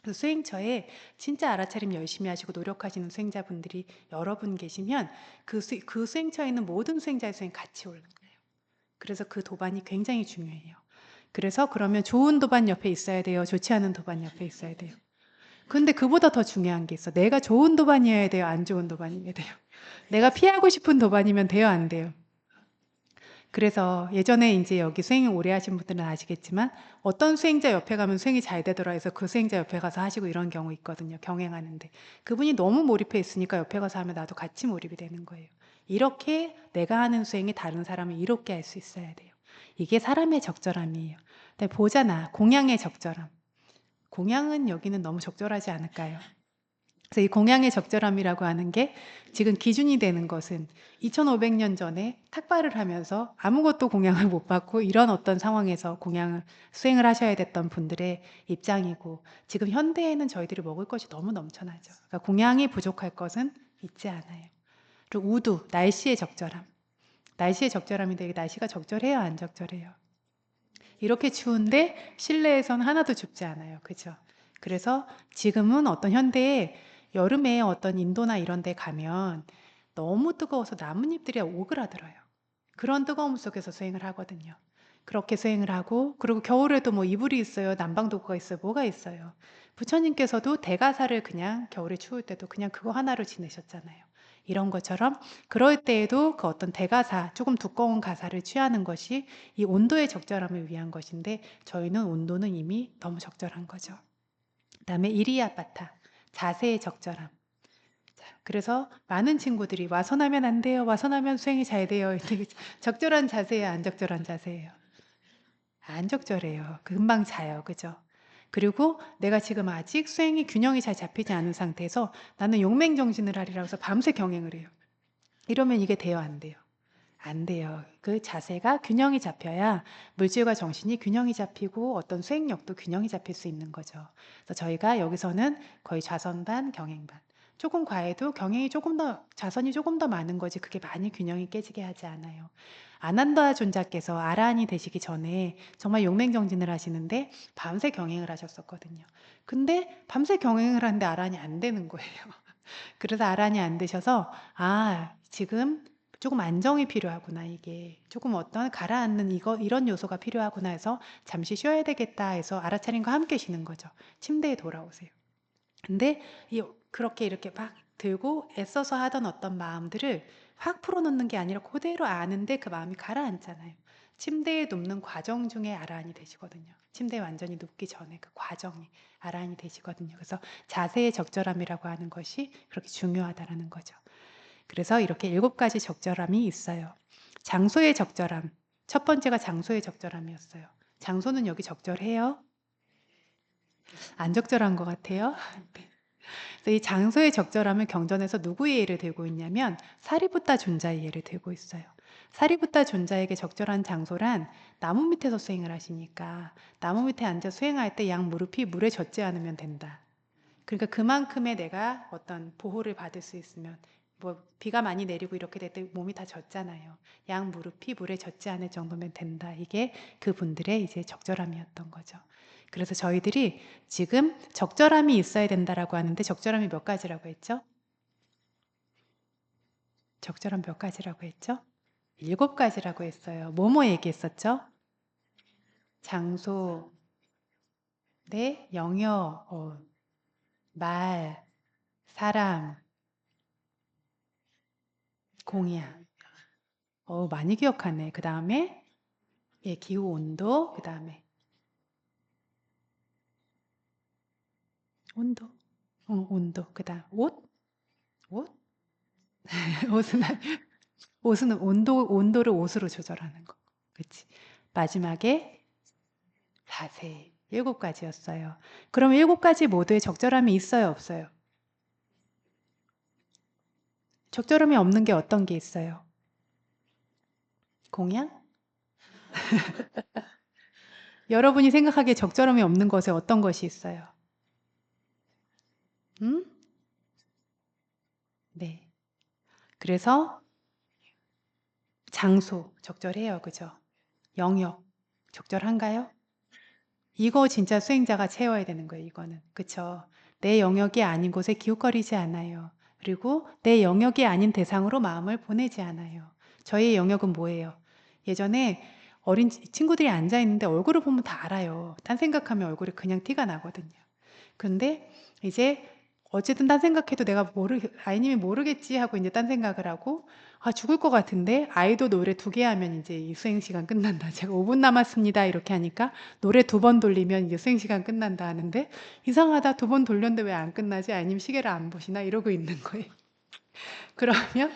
그래서 수행처에 진짜 알아차림 열심히 하시고 노력하시는 수행자분들이 여러 분 계시면 그 수행처에 있는 모든 수행자의 수행이 같이 올라가요. 그래서 그 도반이 굉장히 중요해요. 그래서 그러면 좋은 도반 옆에 있어야 돼요? 좋지 않은 도반 옆에 있어야 돼요? 근데 그보다 더 중요한 게 있어. 내가 좋은 도반이어야 돼요? 안 좋은 도반이어야 돼요? 내가 피하고 싶은 도반이면 돼요? 안 돼요? 그래서 예전에 이제 여기 수행 오래 하신 분들은 아시겠지만 어떤 수행자 옆에 가면 수행이 잘 되더라 해서 그 수행자 옆에 가서 하시고 이런 경우 있거든요. 경행하는데. 그분이 너무 몰입해 있으니까 옆에 가서 하면 나도 같이 몰입이 되는 거예요. 이렇게 내가 하는 수행이 다른 사람을 이롭게 할 수 있어야 돼요. 이게 사람의 적절함이에요. 근데 보잖아. 공양의 적절함. 공양은 여기는 너무 적절하지 않을까요? 그래서 이 공양의 적절함이라고 하는 게 지금 기준이 되는 것은 2500년 전에 탁발을 하면서 아무것도 공양을 못 받고 이런 어떤 상황에서 공양을 수행을 하셔야 됐던 분들의 입장이고, 지금 현대에는 저희들이 먹을 것이 너무 넘쳐나죠. 그러니까 공양이 부족할 것은 있지 않아요. 그리고 우두, 날씨의 적절함. 날씨의 적절함인데 이게 날씨가 적절해요, 안 적절해요? 이렇게 추운데 실내에선 하나도 춥지 않아요. 그죠? 그래서 지금은 어떤 현대에 여름에 어떤 인도나 이런 데 가면 너무 뜨거워서 나뭇잎들이 오그라들어요. 그런 뜨거움 속에서 수행을 하거든요. 그렇게 수행을 하고, 그리고 겨울에도 뭐 이불이 있어요. 난방도구가 있어요. 뭐가 있어요. 부처님께서도 대가사를 그냥 겨울에 추울 때도 그냥 그거 하나로 지내셨잖아요. 이런 것처럼 그럴 때에도 그 어떤 대가사, 조금 두꺼운 가사를 취하는 것이 이 온도의 적절함을 위한 것인데, 저희는 온도는 이미 너무 적절한 거죠. 그다음에 이리야바타, 자세의 적절함. 자, 그래서 많은 친구들이 와선하면 안 돼요. 와선하면 수행이 잘 돼요. 이렇게 적절한 자세예요, 안 적절한 자세예요? 안 적절해요. 금방 자요. 그죠? 그리고 내가 지금 아직 수행이 균형이 잘 잡히지 않은 상태에서 나는 용맹정신을 하리라고 해서 밤새 경행을 해요. 이러면 이게 돼요, 안 돼요? 안 돼요. 그 자세가 균형이 잡혀야 물질과 정신이 균형이 잡히고 어떤 수행력도 균형이 잡힐 수 있는 거죠. 그래서 저희가 여기서는 거의 좌선반, 경행반. 조금 과해도 경행이 조금 더, 좌선이 조금 더 많은 거지 그게 많이 균형이 깨지게 하지 않아요. 아난다 존자께서 아라한이 되시기 전에 정말 용맹정진을 하시는데 밤새 경행을 하셨었거든요. 근데 밤새 경행을 하는데 아라한이 안 되는 거예요. 그래서 아란이 안 되셔서, 아, 지금 조금 안정이 필요하구나, 이게. 조금 어떤 가라앉는 이런 요소가 필요하구나 해서 잠시 쉬어야 되겠다 해서 알아차림과 함께 쉬는 거죠. 침대에 돌아오세요. 근데 그렇게 이렇게 막 들고 애써서 하던 어떤 마음들을 확 풀어놓는 게 아니라 그대로 아는데 그 마음이 가라앉잖아요. 침대에 눕는 과정 중에 아라한이 되시거든요. 침대에 완전히 눕기 전에 그 과정이 아라한이 되시거든요. 그래서 자세의 적절함이라고 하는 것이 그렇게 중요하다라는 거죠. 그래서 이렇게 7가지 적절함이 있어요. 장소의 적절함. 첫 번째가 장소의 적절함이었어요. 장소는 여기 적절해요? 안 적절한 것 같아요. 네. 그래서 이 장소의 적절함을 경전에서 누구의 예를 들고 있냐면 사리부타 존자의 예를 들고 있어요. 사리부타 존자에게 적절한 장소란 나무 밑에서 수행을 하시니까 나무 밑에 앉아 수행할 때 양 무릎이 물에 젖지 않으면 된다. 그러니까 그만큼의 내가 어떤 보호를 받을 수 있으면, 뭐 비가 많이 내리고 이렇게 될 때 몸이 다 젖잖아요. 양 무릎이 물에 젖지 않을 정도면 된다. 이게 그분들의 이제 적절함이었던 거죠. 그래서 저희들이 지금 적절함이 있어야 된다라고 하는데 적절함이 몇 가지라고 했죠? 적절함 몇 가지라고 했죠? 7가지라고 했어요. 뭐뭐 얘기했었죠? 장소, 네, 영역, 말, 사람, 공약. 많이 기억하네. 그 다음에 예, 기후 온도, 그 다음에 온도, 온도, 그 다음 옷, 옷은 옷은 온도를 옷으로 조절하는 거, 그렇지? 마지막에 자세. 7가지였어요. 그럼 7가지 모두에 적절함이 있어요, 없어요? 적절함이 없는 게 어떤 게 있어요? 공양? 여러분이 생각하기에 적절함이 없는 것에 어떤 것이 있어요? 음? 네. 그래서 장소 적절해요, 그죠? 영역 적절한가요? 이거 진짜 수행자가 채워야 되는 거예요, 이거는. 그쵸? 내 영역이 아닌 곳에 기웃거리지 않아요. 그리고 내 영역이 아닌 대상으로 마음을 보내지 않아요. 저의 영역은 뭐예요? 예전에 어린 친구들이 앉아 있는데 얼굴을 보면 다 알아요. 딴 생각하면 얼굴이 그냥 티가 나거든요. 근데 이제 어쨌든 딴 생각해도 내가 아이님이 모르겠지 하고 이제 딴 생각을 하고, 아, 죽을 것 같은데 아이도 노래 2개 하면 이제 이 수행 시간 끝난다. 제가 5분 남았습니다. 이렇게 하니까 노래 2번 돌리면 이제 수행 시간 끝난다 하는데, 이상하다. 2번 돌렸는데 왜 안 끝나지? 아이님 시계를 안 보시나? 이러고 있는 거예요. 그러면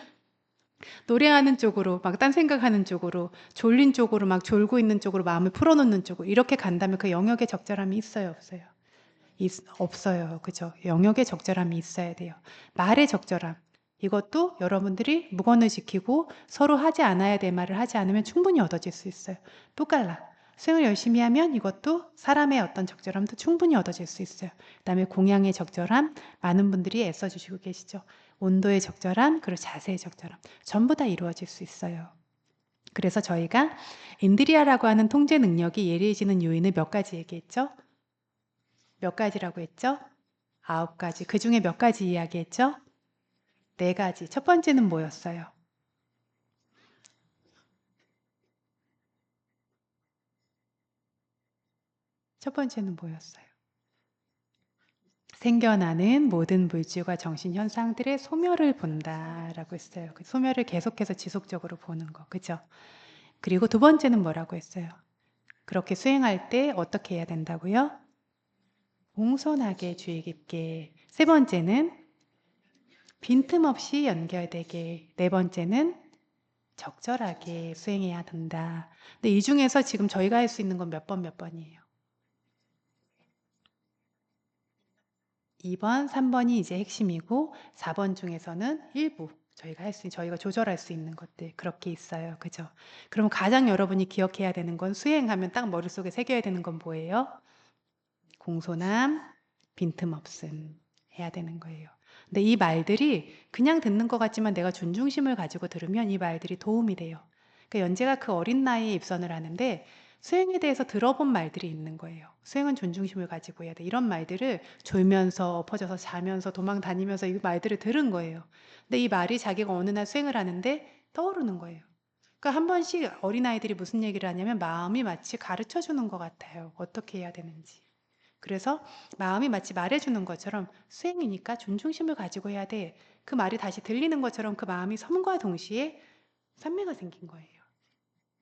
노래하는 쪽으로 막 딴 생각하는 쪽으로, 졸린 쪽으로 막 졸고 있는 쪽으로 마음을 풀어놓는 쪽으로 이렇게 간다면 그 영역에 적절함이 있어요, 없어요? 없어요. 그죠? 영역의 적절함이 있어야 돼요. 말의 적절함. 이것도 여러분들이 무건을 지키고 서로 하지 않아야 될 말을 하지 않으면 충분히 얻어질 수 있어요. 똑같라. 수행을 열심히 하면 이것도 사람의 어떤 적절함도 충분히 얻어질 수 있어요. 그다음에 공양의 적절함, 많은 분들이 애써주시고 계시죠. 온도의 적절함, 그리고 자세의 적절함. 전부 다 이루어질 수 있어요. 그래서 저희가 인드리아라고 하는 통제 능력이 예리해지는 요인을 몇 가지 얘기했죠? 몇 가지라고 했죠? 9가지. 그 중에 몇 가지 이야기했죠? 4가지. 첫 번째는 뭐였어요? 첫 번째는 뭐였어요? 생겨나는 모든 물질과 정신 현상들의 소멸을 본다라고 했어요. 그 소멸을 계속해서 지속적으로 보는 거. 그죠? 그리고 2번째는 뭐라고 했어요? 그렇게 수행할 때 어떻게 해야 된다고요? 공손하게 주의 깊게. 3번째는 빈틈없이 연결되게. 4번째는 적절하게 수행해야 된다. 근데 이 중에서 지금 저희가 할 수 있는 건 몇 번이에요? 2번, 3번이 이제 핵심이고 4번 중에서는 일부 저희가 조절할 수 있는 것들 그렇게 있어요. 그죠? 그럼 가장 여러분이 기억해야 되는 건 수행하면 딱 머릿속에 새겨야 되는 건 뭐예요? 공손함, 빈틈없음 해야 되는 거예요. 근데 이 말들이 그냥 듣는 것 같지만 내가 존중심을 가지고 들으면 이 말들이 도움이 돼요. 그러니까 연재가 그 어린 나이에 입선을 하는데 수행에 대해서 들어본 말들이 있는 거예요. 수행은 존중심을 가지고 해야 돼. 이런 말들을 졸면서 엎어져서 자면서 도망 다니면서 이 말들을 들은 거예요. 근데 이 말이 자기가 어느 날 수행을 하는데 떠오르는 거예요. 그러니까 한 번씩 어린아이들이 무슨 얘기를 하냐면 마음이 마치 가르쳐 주는 것 같아요. 어떻게 해야 되는지. 그래서 마음이 마치 말해주는 것처럼 수행이니까 존중심을 가지고 해야 돼. 그 말이 다시 들리는 것처럼 그 마음이 섬과 동시에 산매가 생긴 거예요.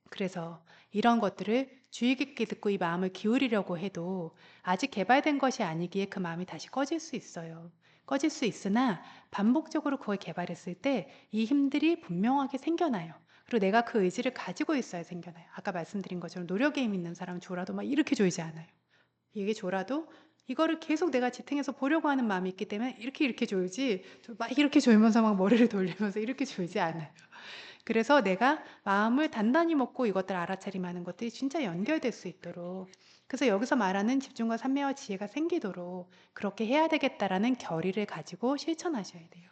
그래서 이런 것들을 주의 깊게 듣고 이 마음을 기울이려고 해도 아직 개발된 것이 아니기에 그 마음이 다시 꺼질 수 있어요. 꺼질 수 있으나 반복적으로 그걸 개발했을 때 이 힘들이 분명하게 생겨나요. 그리고 내가 그 의지를 가지고 있어야 생겨나요. 아까 말씀드린 것처럼 노력에 힘 있는 사람은 졸아도 막 이렇게 졸지 않아요. 이게 졸아도 이거를 계속 내가 지탱해서 보려고 하는 마음이 있기 때문에 이렇게 졸지 막 이렇게 졸면서 막 머리를 돌리면서 이렇게 졸지 않아요. 그래서 내가 마음을 단단히 먹고 이것들 알아차림하는 것들이 진짜 연결될 수 있도록, 그래서 여기서 말하는 집중과 산매와 지혜가 생기도록 그렇게 해야 되겠다라는 결의를 가지고 실천하셔야 돼요.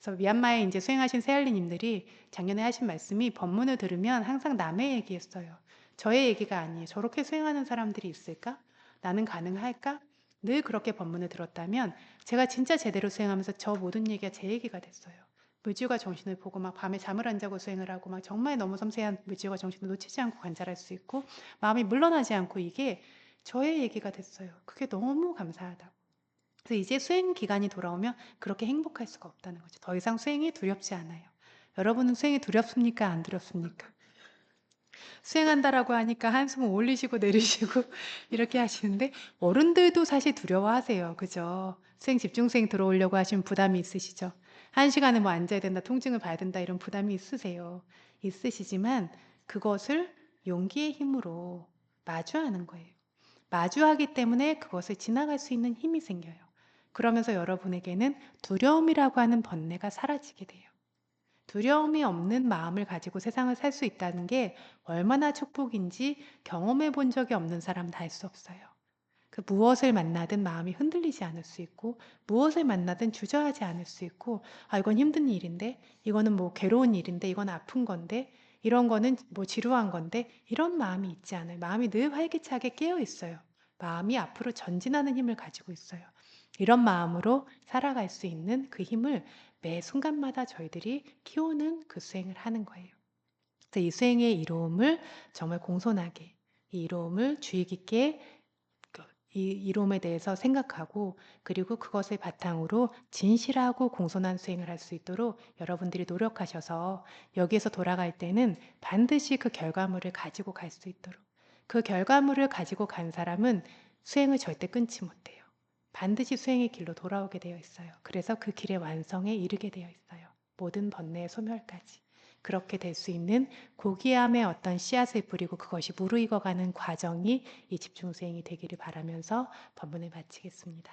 그래서 미얀마에 이제 수행하신 새할리님들이 작년에 하신 말씀이 법문을 들으면 항상 남의 얘기였어요. 저의 얘기가 아니에요. 저렇게 수행하는 사람들이 있을까? 나는 가능할까? 늘 그렇게 법문을 들었다면 제가 진짜 제대로 수행하면서 저 모든 얘기가 제 얘기가 됐어요. 물질과 정신을 보고 막 밤에 잠을 안 자고 수행을 하고 막 정말 너무 섬세한 물질과 정신을 놓치지 않고 관찰할 수 있고 마음이 물러나지 않고 이게 저의 얘기가 됐어요. 그게 너무 감사하다고. 그래서 이제 수행 기간이 돌아오면 그렇게 행복할 수가 없다는 거죠. 더 이상 수행이 두렵지 않아요. 여러분은 수행이 두렵습니까? 안 두렵습니까? 수행한다라고 하니까 한숨을 올리시고 내리시고 이렇게 하시는데 어른들도 사실 두려워하세요. 그죠? 수행 집중수행 들어오려고 하시면 부담이 있으시죠? 1시간을 뭐 앉아야 된다, 통증을 봐야 된다 이런 부담이 있으세요. 있으시지만 그것을 용기의 힘으로 마주하는 거예요. 마주하기 때문에 그것을 지나갈 수 있는 힘이 생겨요. 그러면서 여러분에게는 두려움이라고 하는 번뇌가 사라지게 돼요. 두려움이 없는 마음을 가지고 세상을 살 수 있다는 게 얼마나 축복인지 경험해 본 적이 없는 사람은 알 수 없어요. 그 무엇을 만나든 마음이 흔들리지 않을 수 있고, 무엇을 만나든 주저하지 않을 수 있고, 아, 이건 힘든 일인데, 이거는 뭐 괴로운 일인데, 이건 아픈 건데, 이런 거는 뭐 지루한 건데, 이런 마음이 있지 않아요. 마음이 늘 활기차게 깨어 있어요. 마음이 앞으로 전진하는 힘을 가지고 있어요. 이런 마음으로 살아갈 수 있는 그 힘을 매 순간마다 저희들이 키우는 그 수행을 하는 거예요. 그래서 이 수행의 이로움을 정말 공손하게, 이 이로움을 주의 깊게 이 이롬에 대해서 생각하고 그리고 그것을 바탕으로 진실하고 공손한 수행을 할 수 있도록 여러분들이 노력하셔서 여기에서 돌아갈 때는 반드시 그 결과물을 가지고 갈 수 있도록 그 결과물을 가지고 간 사람은 수행을 절대 끊지 못해요. 반드시 수행의 길로 돌아오게 되어 있어요. 그래서 그 길의 완성에 이르게 되어 있어요. 모든 번뇌의 소멸까지. 그렇게 될 수 있는 고귀함의 어떤 씨앗을 뿌리고 그것이 무르익어가는 과정이 이 집중수행이 되기를 바라면서 법문을 마치겠습니다.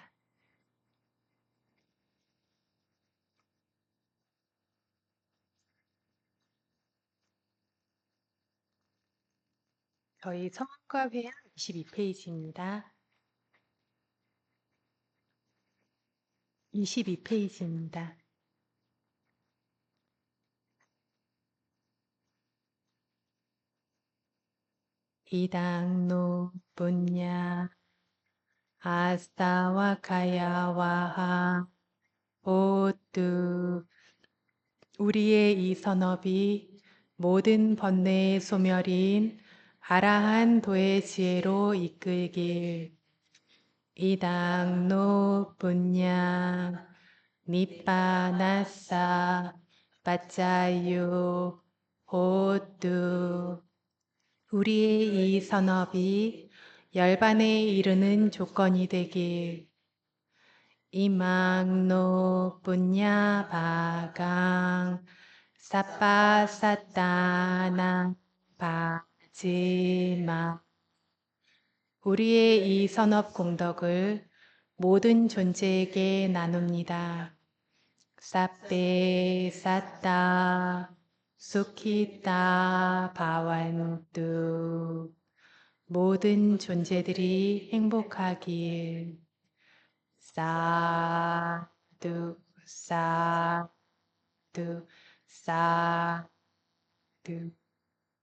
저희 성과 회화 22페이지입니다. 22페이지입니다. 이당노 분야 아스타와 가야와하 오뚜 우리의 이 선업이 모든 번뇌의 소멸인 아라한 도의 지혜로 이끌길 이당노 분야 니빠나사 빠짜유 호뚜 우리의 이 선업이 열반에 이르는 조건이 되길 이망노 분야 바강 사빠사따나 바지마 우리의 이 선업 공덕을 모든 존재에게 나눕니다. 사페 사따 수키따 바완뚜 모든 존재들이 행복하길 사두 사두 사두